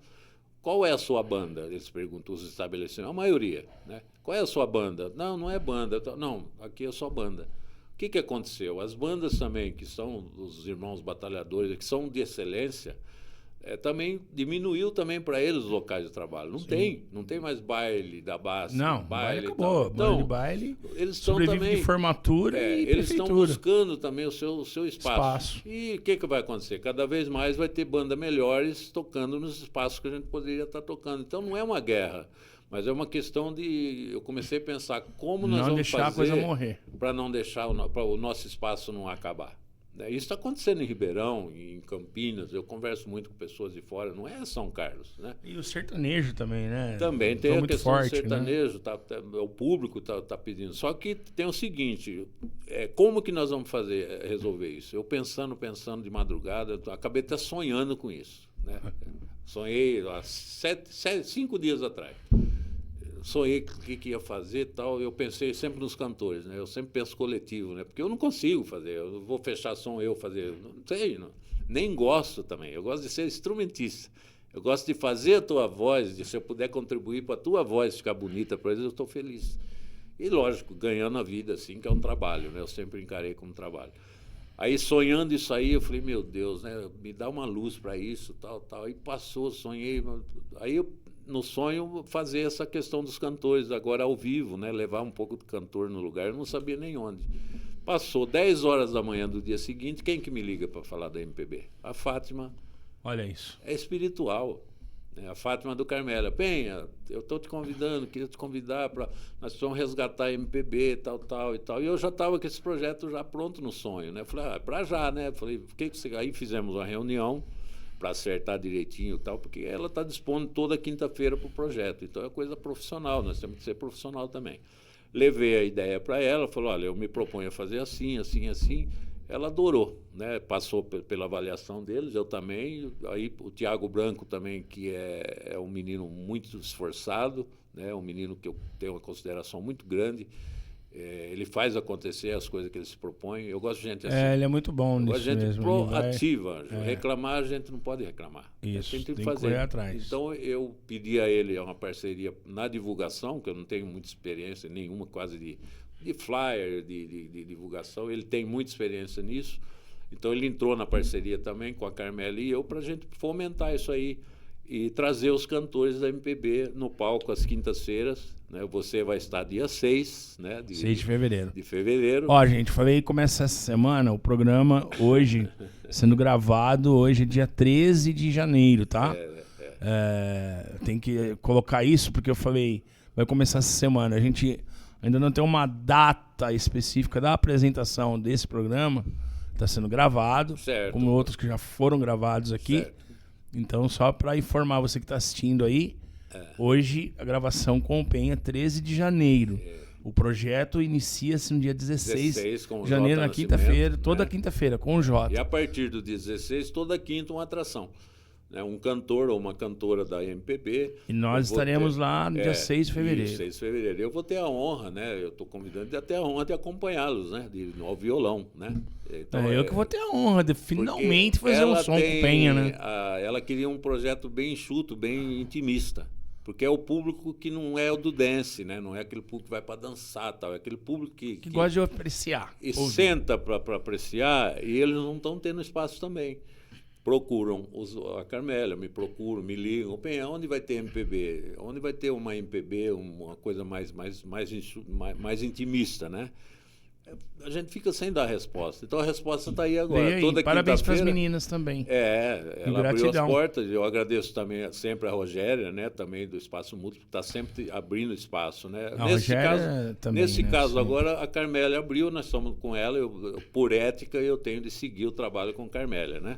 Qual é a sua banda? Eles perguntam, os estabelecimentos, a maioria, né? Qual é a sua banda? Não é banda, não, aqui é só banda. O que aconteceu? As bandas também, que são os irmãos batalhadores, que são de excelência, também diminuiu também para eles os locais de trabalho. Não tem mais baile da base. Não, baile acabou. Então, baile, eles estão também de formatura e eles estão buscando também o seu espaço. E o que vai acontecer? Cada vez mais vai ter bandas melhores tocando nos espaços que a gente poderia estar tocando. Então não é uma guerra, mas é uma questão de... Eu comecei a pensar como nós vamos fazer para não deixar para o nosso espaço não acabar. Isso está acontecendo em Ribeirão, em Campinas. Eu converso muito com pessoas de fora, não é São Carlos, né? E o sertanejo também, né? Também tem a questão do sertanejo, né? O público tá pedindo. Só que tem o seguinte, como que nós vamos resolver isso? Eu pensando de madrugada, acabei até sonhando com isso, né? Sonhei há 5 dias atrás. sonhei o que ia fazer e tal. Eu pensei sempre nos cantores, né? Eu sempre penso coletivo, né? Porque eu não consigo fazer. Eu vou fechar som eu fazer. Não sei, não. Nem gosto também. Eu gosto de ser instrumentista. Eu gosto de fazer a tua voz, se eu puder contribuir para a tua voz ficar bonita para eles, eu estou feliz. E, lógico, ganhando a vida, assim, que é um trabalho, né? Eu sempre encarei como trabalho. Aí, sonhando isso aí, eu falei, meu Deus, né? Me dá uma luz para isso, tal, tal. Aí passou, sonhei. Aí, eu, no sonho, fazer essa questão dos cantores, agora ao vivo, né? Levar um pouco do cantor no lugar, eu não sabia nem onde. Passou 10 horas da manhã do dia seguinte, quem que me liga para falar da MPB? A Fátima. Olha isso. É espiritual. A Fátima do Carmélia. Penha, eu estou te convidando, queria te convidar para... Nós precisamos resgatar a MPB, tal, tal e tal. E eu já estava com esse projeto já pronto no sonho, né? Falei, para já, né? Falei, o que você... Aí fizemos uma reunião para acertar direitinho e tal, porque ela está dispondo toda quinta-feira para o projeto. Então é coisa profissional, nós temos que ser profissional também. Levei a ideia para ela, falou, olha, eu me proponho a fazer assim, assim, assim. Ela adorou, né? Passou pela avaliação deles, eu também. Aí o Tiago Branco também, que é um menino muito esforçado, né? Um menino que eu tenho uma consideração muito grande. Ele faz acontecer as coisas que ele se propõe. Eu gosto de gente assim. Ele é muito bom nisso mesmo. Eu gosto de gente proativa. Reclamar, a gente não pode reclamar. Isso, tem que fazer. Correr atrás. Então, eu pedi a ele uma parceria na divulgação, que eu não tenho muita experiência nenhuma, quase de flyer, de divulgação. Ele tem muita experiência nisso. Então, ele entrou na parceria também com a Carmélia e eu para a gente fomentar isso aí e trazer os cantores da MPB no palco às quintas-feiras. Né? Você vai estar dia 6, né? 6 de fevereiro. De fevereiro. Ó, gente, falei que começa essa semana o programa hoje, sendo gravado, hoje é dia 13 de janeiro, tá? Tem que colocar isso, porque eu falei, vai começar essa semana. A gente ainda não tem uma data específica da apresentação desse programa, está sendo gravado, certo. Como outros que já foram gravados aqui. Certo. Então, só para informar você que está assistindo aí, hoje a gravação com o Penha, 13 de janeiro. O projeto inicia-se no dia 16 de janeiro, na quinta-feira, toda quinta-feira, com o Jota. E a partir do 16, toda quinta uma atração. Né? Um cantor ou uma cantora da MPB. E nós estaremos lá no dia 6 de fevereiro. 6 de fevereiro. Eu vou ter a honra, né? Eu estou convidando de ter a honra de acompanhá-los, né? Ao violão, né? Então, eu que vou ter a honra de finalmente fazer um som com o Penha, né? Ela queria um projeto bem enxuto, bem intimista. Porque é o público que não é o do dance, né? Não é aquele público que vai para dançar, tal. É aquele público que gosta de apreciar. E senta para apreciar e eles não estão tendo espaço também. Procuram a Carmélia, me procuram, me ligam. Penha, onde vai ter MPB? Onde vai ter uma MPB, uma coisa mais intimista, né? A gente fica sem dar resposta. Então a resposta está aí agora. Aí, toda parabéns para as meninas também. Ela abriu as portas. Eu agradeço também sempre a Rogéria, né, também do Espaço Múltiplo, que está sempre abrindo espaço, né? Nesse caso agora a Carmélia abriu, nós estamos com ela. Por ética eu tenho de seguir o trabalho com a Carmélia, né?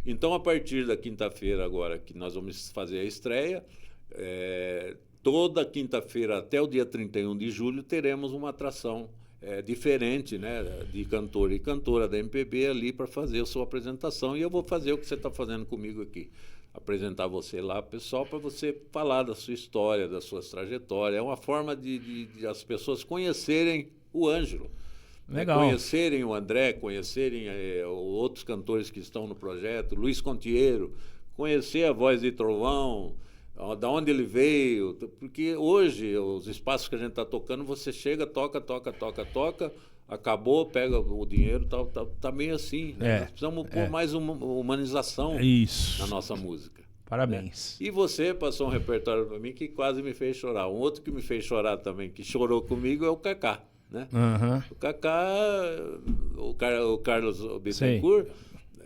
Então a partir da quinta-feira agora que nós vamos fazer a estreia, toda quinta-feira até o dia 31 de julho teremos uma atração diferente, né, de cantor e cantora da MPB ali para fazer a sua apresentação. E eu vou fazer o que você está fazendo comigo aqui. Apresentar você lá, pessoal, para você falar da sua história, das suas trajetórias. É uma forma de as pessoas conhecerem o Ângelo. Legal. Conhecerem o André, conhecerem outros cantores que estão no projeto, Luiz Contiero, conhecer a Voz de Trovão, da onde ele veio, porque hoje os espaços que a gente está tocando, você chega, toca, acabou, pega o dinheiro, tá meio assim. Né? Nós precisamos pôr mais uma humanização na nossa música. Parabéns. Né? E você passou um repertório para mim que quase me fez chorar. Um outro que me fez chorar também, que chorou comigo, é o Cacá. Né? Uhum. O Cacá, o Carlos Bittencourt,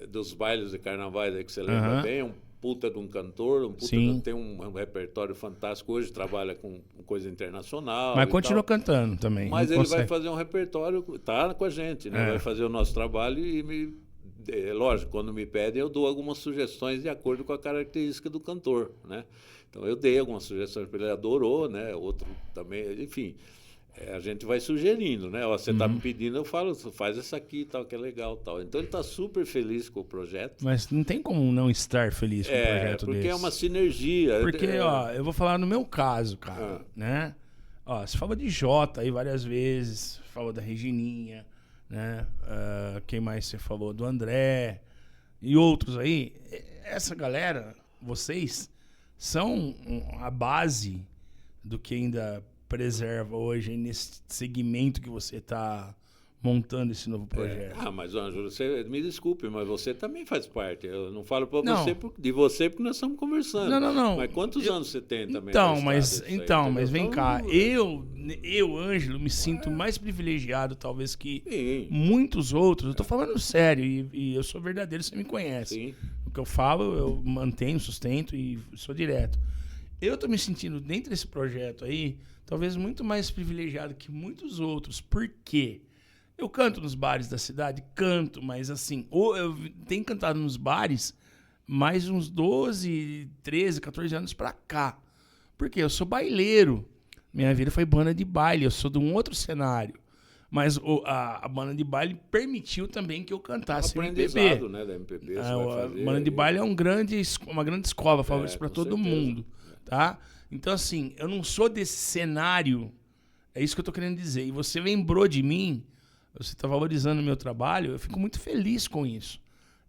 dos bailes de carnavais aí que você lembra bem, um puta de um cantor, tem um repertório fantástico. Hoje trabalha com coisa internacional. Mas continua cantando também. Mas ele vai fazer um repertório, tá com a gente, né? Vai fazer o nosso trabalho e lógico, quando me pedem, eu dou algumas sugestões de acordo com a característica do cantor, né? Então eu dei algumas sugestões para ele, adorou, né? Outro também, enfim. a gente vai sugerindo, né? Ó, você está me pedindo, eu falo, faz essa aqui e tal, que é legal tal. Então ele está super feliz com o projeto. Mas não tem como não estar feliz com um projeto porque desse. é uma sinergia. Porque, ó, eu vou falar no meu caso, cara, né? Ó, você falou de Jota aí várias vezes, falou da Regininha, né? Quem mais você falou? Do André e outros aí. Essa galera, vocês, são a base do que ainda preserva hoje nesse segmento que você está montando esse novo projeto. Mas, Ângelo, você me desculpe, mas você também faz parte. Eu não falo para você de você porque nós estamos conversando. Não. Mas quantos anos você tem também? Mas vem cá. Eu, Ângelo, me sinto mais privilegiado, talvez, que muitos outros. Eu tô falando sério e eu sou verdadeiro, você me conhece. Sim. O que eu falo, eu mantenho, sustento e sou direto. Eu tô me sentindo, dentro desse projeto aí, talvez muito mais privilegiado que muitos outros. Por quê? Eu canto nos bares da cidade? Canto, mas assim, eu tenho cantado nos bares mais uns 12, 13, 14 anos pra cá. Por quê? Eu sou baileiro. Minha vida foi banda de baile, eu sou de um outro cenário. Mas a banda de baile permitiu também que eu cantasse MPB. Né, da MPB, a banda de baile é uma grande escola, falo isso pra todo mundo. Tá? Então, assim, eu não sou desse cenário, é isso que eu tô querendo dizer. E você lembrou de mim, você está valorizando o meu trabalho, eu fico muito feliz com isso.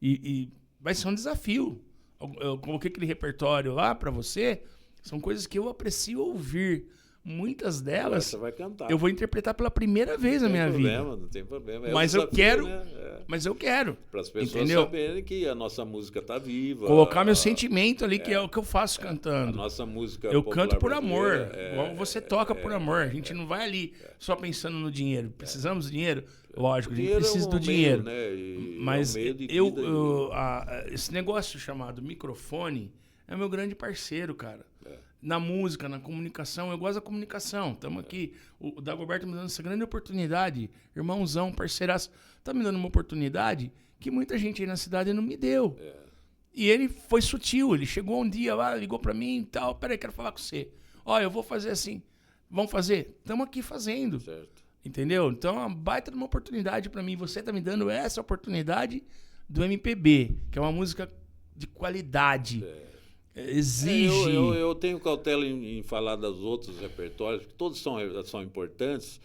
E vai ser um desafio. Eu coloquei aquele repertório lá para você, são coisas que eu aprecio ouvir. Muitas delas você vai cantar. Eu vou interpretar pela primeira vez na minha vida. Não tem problema. Mas eu quero. Mas eu quero. Para as pessoas saberem que a nossa música está viva. Colocar meu sentimento ali, que é o que eu faço cantando. A nossa música eu canto por amor. Igual você toca por amor. A gente não vai ali só pensando no dinheiro. Precisamos do dinheiro? Lógico, a gente precisa do dinheiro. Né? Mas esse negócio chamado microfone é meu grande parceiro, cara. Na música, na comunicação, eu gosto da comunicação. Estamos aqui, o Dagoberto me dando essa grande oportunidade, irmãozão, parceiraço, tá me dando uma oportunidade que muita gente aí na cidade não me deu. E ele foi sutil, ele chegou um dia lá, ligou pra mim e tal, peraí, quero falar com você. Ó, eu vou fazer assim, vamos fazer? Estamos aqui fazendo. Certo. Entendeu? Então é uma baita de uma oportunidade pra mim, você tá me dando essa oportunidade do MPB, que é uma música de qualidade. Exige. Eu tenho cautela em falar dos outros repertórios, porque todos são importantes.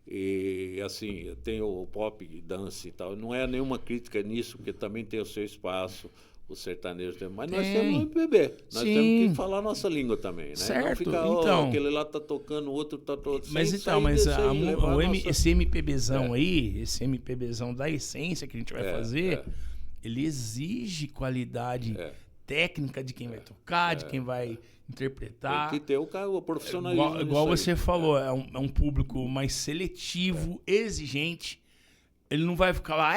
E, assim, tem o pop, dance e tal. Não é nenhuma crítica nisso, porque também tem o seu espaço, o sertanejo também. Mas nós temos o MPB. Nós temos que falar a nossa língua também, né? Certo. Não ficar, então, aquele lá tá tocando, o outro tá tocando. Esse MPBzão aí, esse MPBzão da essência que a gente vai fazer, ele exige qualidade técnica de quem vai tocar, de quem vai interpretar. Tem que ter o profissionalismo. Igual você falou, é um público mais seletivo, exigente. Ele não vai ficar lá,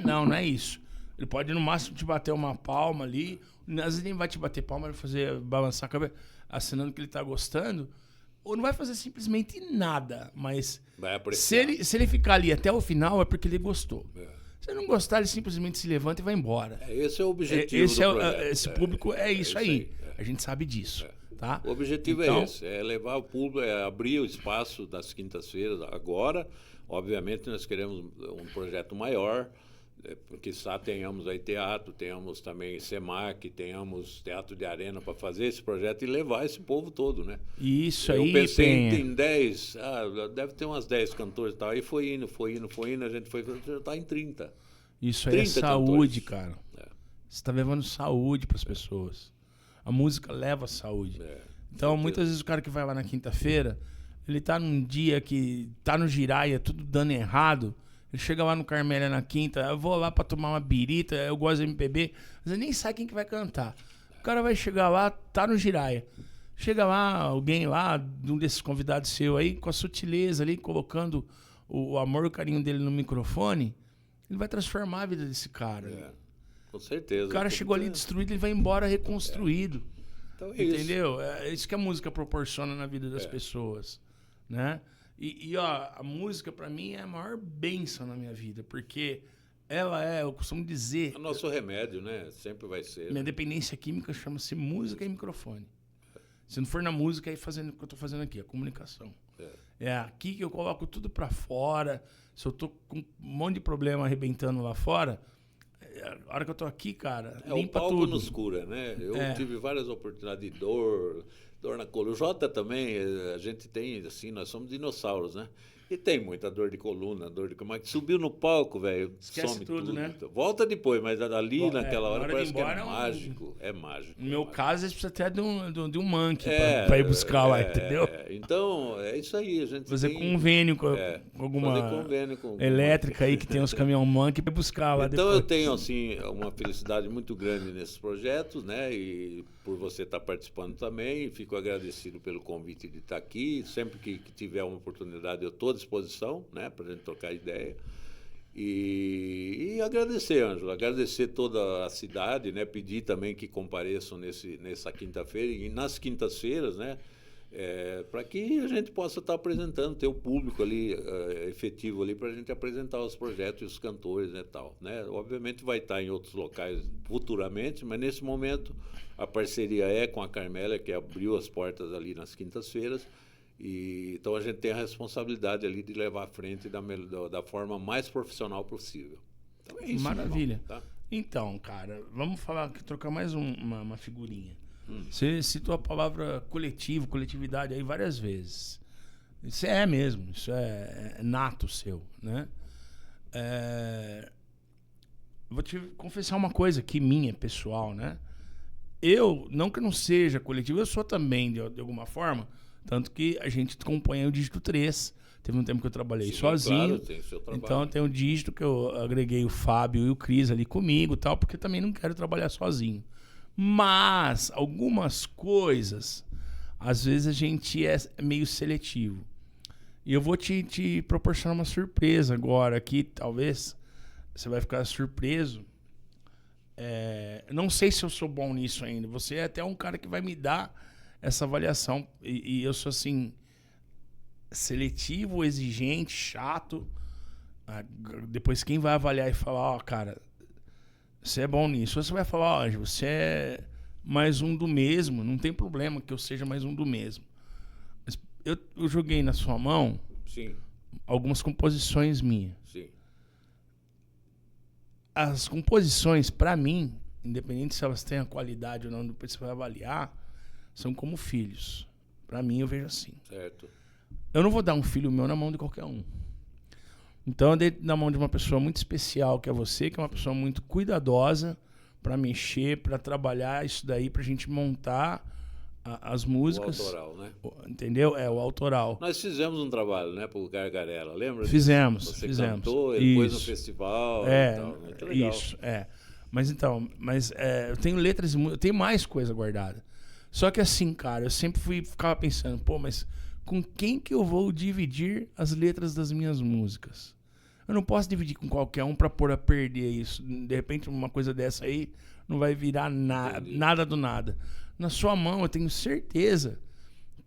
não é isso. Ele pode no máximo te bater uma palma ali, às vezes nem vai te bater palma, vai fazer balançar a cabeça, assinando que ele tá gostando, ou não vai fazer simplesmente nada, mas se ele ficar ali até o final é porque ele gostou. Se ele não gostar, ele simplesmente se levanta e vai embora. Esse é o objetivo do projeto. Esse público é isso aí. A gente sabe disso. Tá? O objetivo é esse, é levar o público, é abrir o espaço das quintas-feiras. Agora, obviamente, nós queremos um projeto maior, porque tenhamos aí teatro, tenhamos também SEMAC, tenhamos teatro de arena para fazer esse projeto e levar esse povo todo, né? Isso aí, eu pensei em 10, deve ter umas 10 cantores e tal. Aí foi indo, a gente já está em 30. Isso aí é saúde, cantores. Cara. Você está levando saúde para as pessoas. A música leva saúde. Então, muitas vezes o cara que vai lá na quinta-feira, ele tá num dia que tá no giraia, tudo dando errado. Ele chega lá no Carmélia na quinta, eu vou lá pra tomar uma birita, eu gosto de MPB, mas ele nem sabe quem que vai cantar. O cara vai chegar lá, tá no giraia. Chega lá, alguém lá, um desses convidados seu aí, com a sutileza ali, colocando o amor e o carinho dele no microfone, ele vai transformar a vida desse cara. Com certeza. O cara chegou ali destruído, ele vai embora reconstruído. Então é entendeu? É isso que a música proporciona na vida das pessoas, né? E a música pra mim é a maior bênção na minha vida, porque ela eu costumo dizer... É o nosso remédio, né? Sempre vai ser. Minha dependência química chama-se música e microfone. Se não for na música, é fazendo o que eu tô fazendo aqui, a comunicação. É aqui que eu coloco tudo pra fora. Se eu tô com um monte de problema arrebentando lá fora, a hora que eu tô aqui, cara, limpa o palco tudo. nos cura, né? Eu tive várias oportunidades de dor na coluna. O Jota também, a gente tem, assim, nós somos dinossauros, né? E tem muita dor de coluna, mas subiu no palco, velho, some tudo, né? Volta depois, mas ali naquela hora parece que é mágico. É mágico. No meu caso, você precisa até de um monkey pra ir buscar lá, entendeu? Então, é isso aí. A gente fazer convênio com alguma elétrica aí que tem os caminhão monkey pra buscar lá então, depois. eu tenho, assim, uma felicidade muito grande nesses projetos, né? E por você estar participando também, fico agradecido pelo convite de estar aqui. Sempre que tiver uma oportunidade, eu estou à disposição, né, para a gente trocar ideia. E agradecer, Ângelo, agradecer toda a cidade, né, pedir também que compareçam nessa quinta-feira e nas quintas-feiras, né, para que a gente possa estar apresentando, ter o público ali efetivo ali para a gente apresentar os projetos e os cantores, né, tal, né. Obviamente vai estar em outros locais futuramente, mas nesse momento a parceria é com a Carmélia, que abriu as portas ali nas quintas-feiras. Então a gente tem a responsabilidade ali de levar à frente da forma mais profissional possível. Então é isso. Maravilha. Irmão, tá? Então, cara, vamos trocar mais uma figurinha. Você citou a palavra coletividade aí várias vezes. Isso é mesmo, isso é nato seu, né? Vou te confessar uma coisa aqui minha, pessoal, né? Não que eu não seja coletivo, eu sou também, de alguma forma. Tanto que a gente acompanha o Dígito 3. Teve um tempo que eu trabalhei sozinho. Claro, tem seu trabalho. Então tem o Dígito que eu agreguei o Fábio e o Cris ali comigo e tal, porque também não quero trabalhar sozinho. Mas algumas coisas, às vezes a gente é meio seletivo. E eu vou te proporcionar uma surpresa agora aqui, talvez você vai ficar surpreso. Não sei se eu sou bom nisso ainda. Você é até um cara que vai me dar essa avaliação. E eu sou assim, seletivo, exigente, chato. Depois quem vai avaliar e falar, cara, você é bom nisso. Você vai falar, Ângelo, você é mais um do mesmo. Não tem problema que eu seja mais um do mesmo. Mas eu joguei na sua mão algumas composições minhas. Sim. As composições, pra mim, independente se elas têm a qualidade ou não, depois você vai avaliar, são como filhos. Pra mim, eu vejo assim. Certo. Eu não vou dar um filho meu na mão de qualquer um. Então, eu dei na mão de uma pessoa muito especial, que é você, que é uma pessoa muito cuidadosa pra mexer, pra trabalhar isso daí, pra gente montar as músicas. O autoral, né? Entendeu? O autoral. Nós fizemos um trabalho, né, pro Gargarella, lembra? Fizemos. Você cantou, depois no festival e tal. Muito legal. Isso, Mas eu tenho letras, eu tenho mais coisa guardada. Só que assim, cara, eu sempre ficava pensando, mas com quem que eu vou dividir as letras das minhas músicas? Eu não posso dividir com qualquer um pra pôr a perder isso. De repente, uma coisa dessa aí não vai virar nada do nada. Na sua mão, eu tenho certeza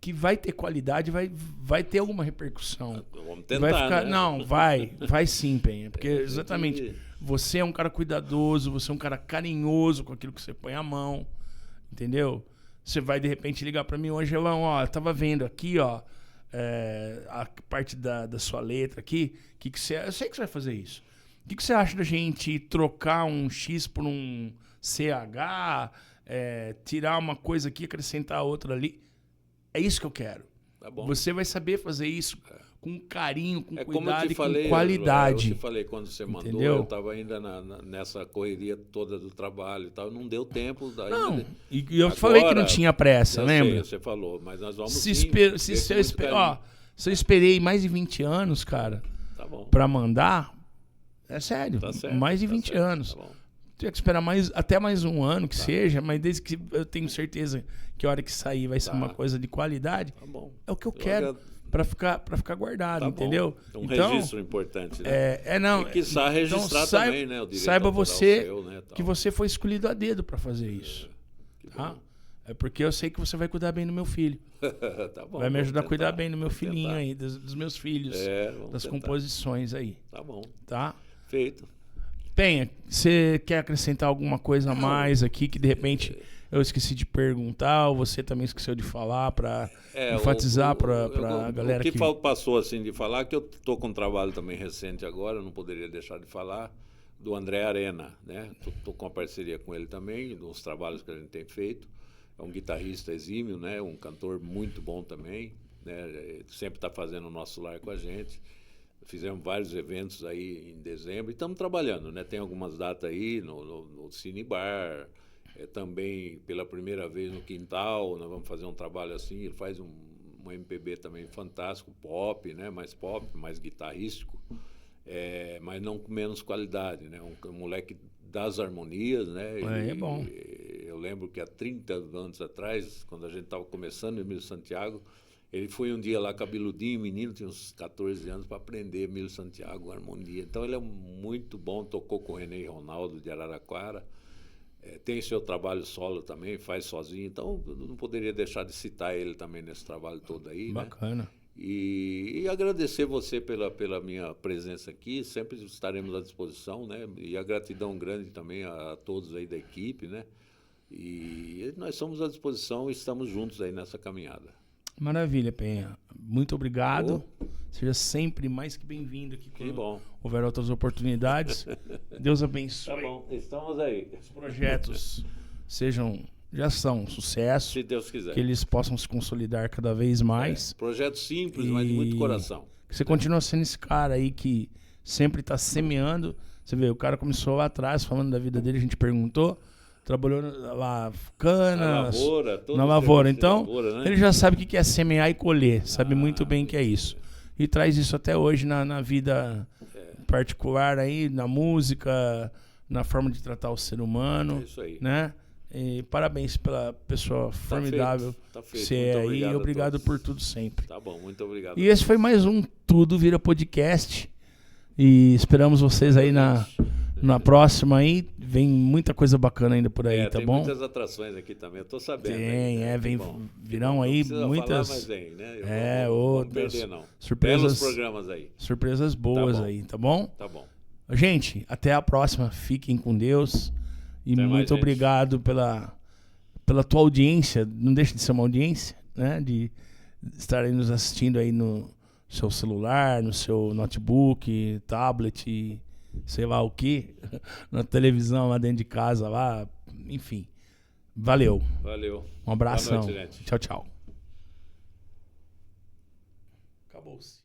que vai ter qualidade, vai ter alguma repercussão. Vamos tentar, vai ficar, né? Não, vai sim, Penha. Porque exatamente, você é um cara cuidadoso, você é um cara carinhoso com aquilo que você põe a mão. Entendeu? Você vai, de repente, ligar pra mim, Angelão, eu tava vendo aqui, a parte da sua letra aqui, eu sei que você vai fazer isso. O que você acha da gente trocar um X por um CH, tirar uma coisa aqui, acrescentar outra ali? É isso que eu quero. Tá bom. Você vai saber fazer isso com carinho, com cuidado e com falei, qualidade. Eu te falei quando você mandou, entendeu? Eu estava ainda nessa correria toda do trabalho e tal, não deu tempo. Não, e eu agora, falei que não tinha pressa, lembra? Sei, você falou, mas nós vamos se eu esperei mais de 20 anos, cara, pra mandar, é sério, tá certo, mais de 20 anos. Tá bom. Tinha que esperar até mais um ano que seja, mas desde que eu tenho certeza que a hora que sair vai ser uma coisa de qualidade, é o que eu quero pra ficar guardado, entendeu? Um registro importante, né? Não. E quiçá registrar também, né? O direito saiba você seu, né, que você foi escolhido a dedo pra fazer isso. Tá? É porque eu sei que você vai cuidar bem do meu filho. Tá bom, vai me ajudar a cuidar bem do meu filhinho aí, dos meus filhos, das tentar. composições aí. Tá bom. Tá? Feito. Penha, você quer acrescentar alguma coisa a mais aqui que de repente eu esqueci de perguntar, ou você também esqueceu de falar para enfatizar para a galera que passou assim de falar, que eu estou com um trabalho também recente agora, não poderia deixar de falar, do André Arena, né? Estou com uma parceria com ele também, nos trabalhos que a gente tem feito. É um guitarrista exímio, né? Um cantor muito bom também, né? Sempre está fazendo o nosso lar com a gente. Fizemos vários eventos aí em dezembro e estamos trabalhando, né? Tem algumas datas aí no Cine Bar, também pela primeira vez no Quintal, nós vamos fazer um trabalho assim. Ele faz um MPB também fantástico, pop, né? Mais guitarrístico. Mas não com menos qualidade, né? Um moleque das harmonias, né? É bom. Eu lembro que há 30 anos atrás, quando a gente estava começando Emílio Santiago, ele foi um dia lá cabeludinho, menino, tinha uns 14 anos, para aprender Emílio Santiago, harmonia. Então ele é muito bom, tocou com o René e Ronaldo de Araraquara, tem seu trabalho solo também, faz sozinho, então eu não poderia deixar de citar ele também nesse trabalho todo aí. Bacana. Né? E agradecer você pela minha presença aqui, sempre estaremos à disposição, né? E a gratidão grande também a todos aí da equipe, né? E nós somos à disposição e estamos juntos aí nessa caminhada. Maravilha, Penha. Muito obrigado. Seja sempre mais que bem-vindo aqui. Que bom. Houver outras oportunidades. Deus abençoe. Tá bom, estamos aí. Os projetos já são um sucesso. Se Deus quiser. Que eles possam se consolidar cada vez mais. Projeto simples, mas de muito coração. Que você continua sendo esse cara aí que sempre está semeando. Você vê, o cara começou lá atrás falando da vida dele, a gente perguntou. Trabalhou lá, canas, na lavoura. Então, lavoura, né? Ele já sabe o que é semear e colher. Sabe muito bem o que é isso. E traz isso até hoje na vida particular, aí, na música, na forma de tratar o ser humano. É isso aí. Né? E parabéns pela pessoa formidável que você é aí. E obrigado por tudo sempre. Tá bom, muito obrigado. E esse foi mais um Tudo Vira Podcast. E esperamos vocês aí na próxima aí. Vem muita coisa bacana ainda por aí, tá tem bom? Tem muitas atrações aqui também, eu tô sabendo. Virão aí muitas. Falar, mas vem, né? Outras. Não perder, não. Surpresas, programas aí. Surpresas boas aí, tá bom? Tá bom. Gente, até a próxima. Fiquem com Deus. E até muito obrigado pela tua audiência. Não deixe de ser uma audiência, né? De estar aí nos assistindo aí no seu celular, no seu notebook, tablet, sei lá o que, na televisão lá dentro de casa, lá, enfim. Valeu. Um abração. Boa noite, gente. Tchau, tchau. Acabou-se.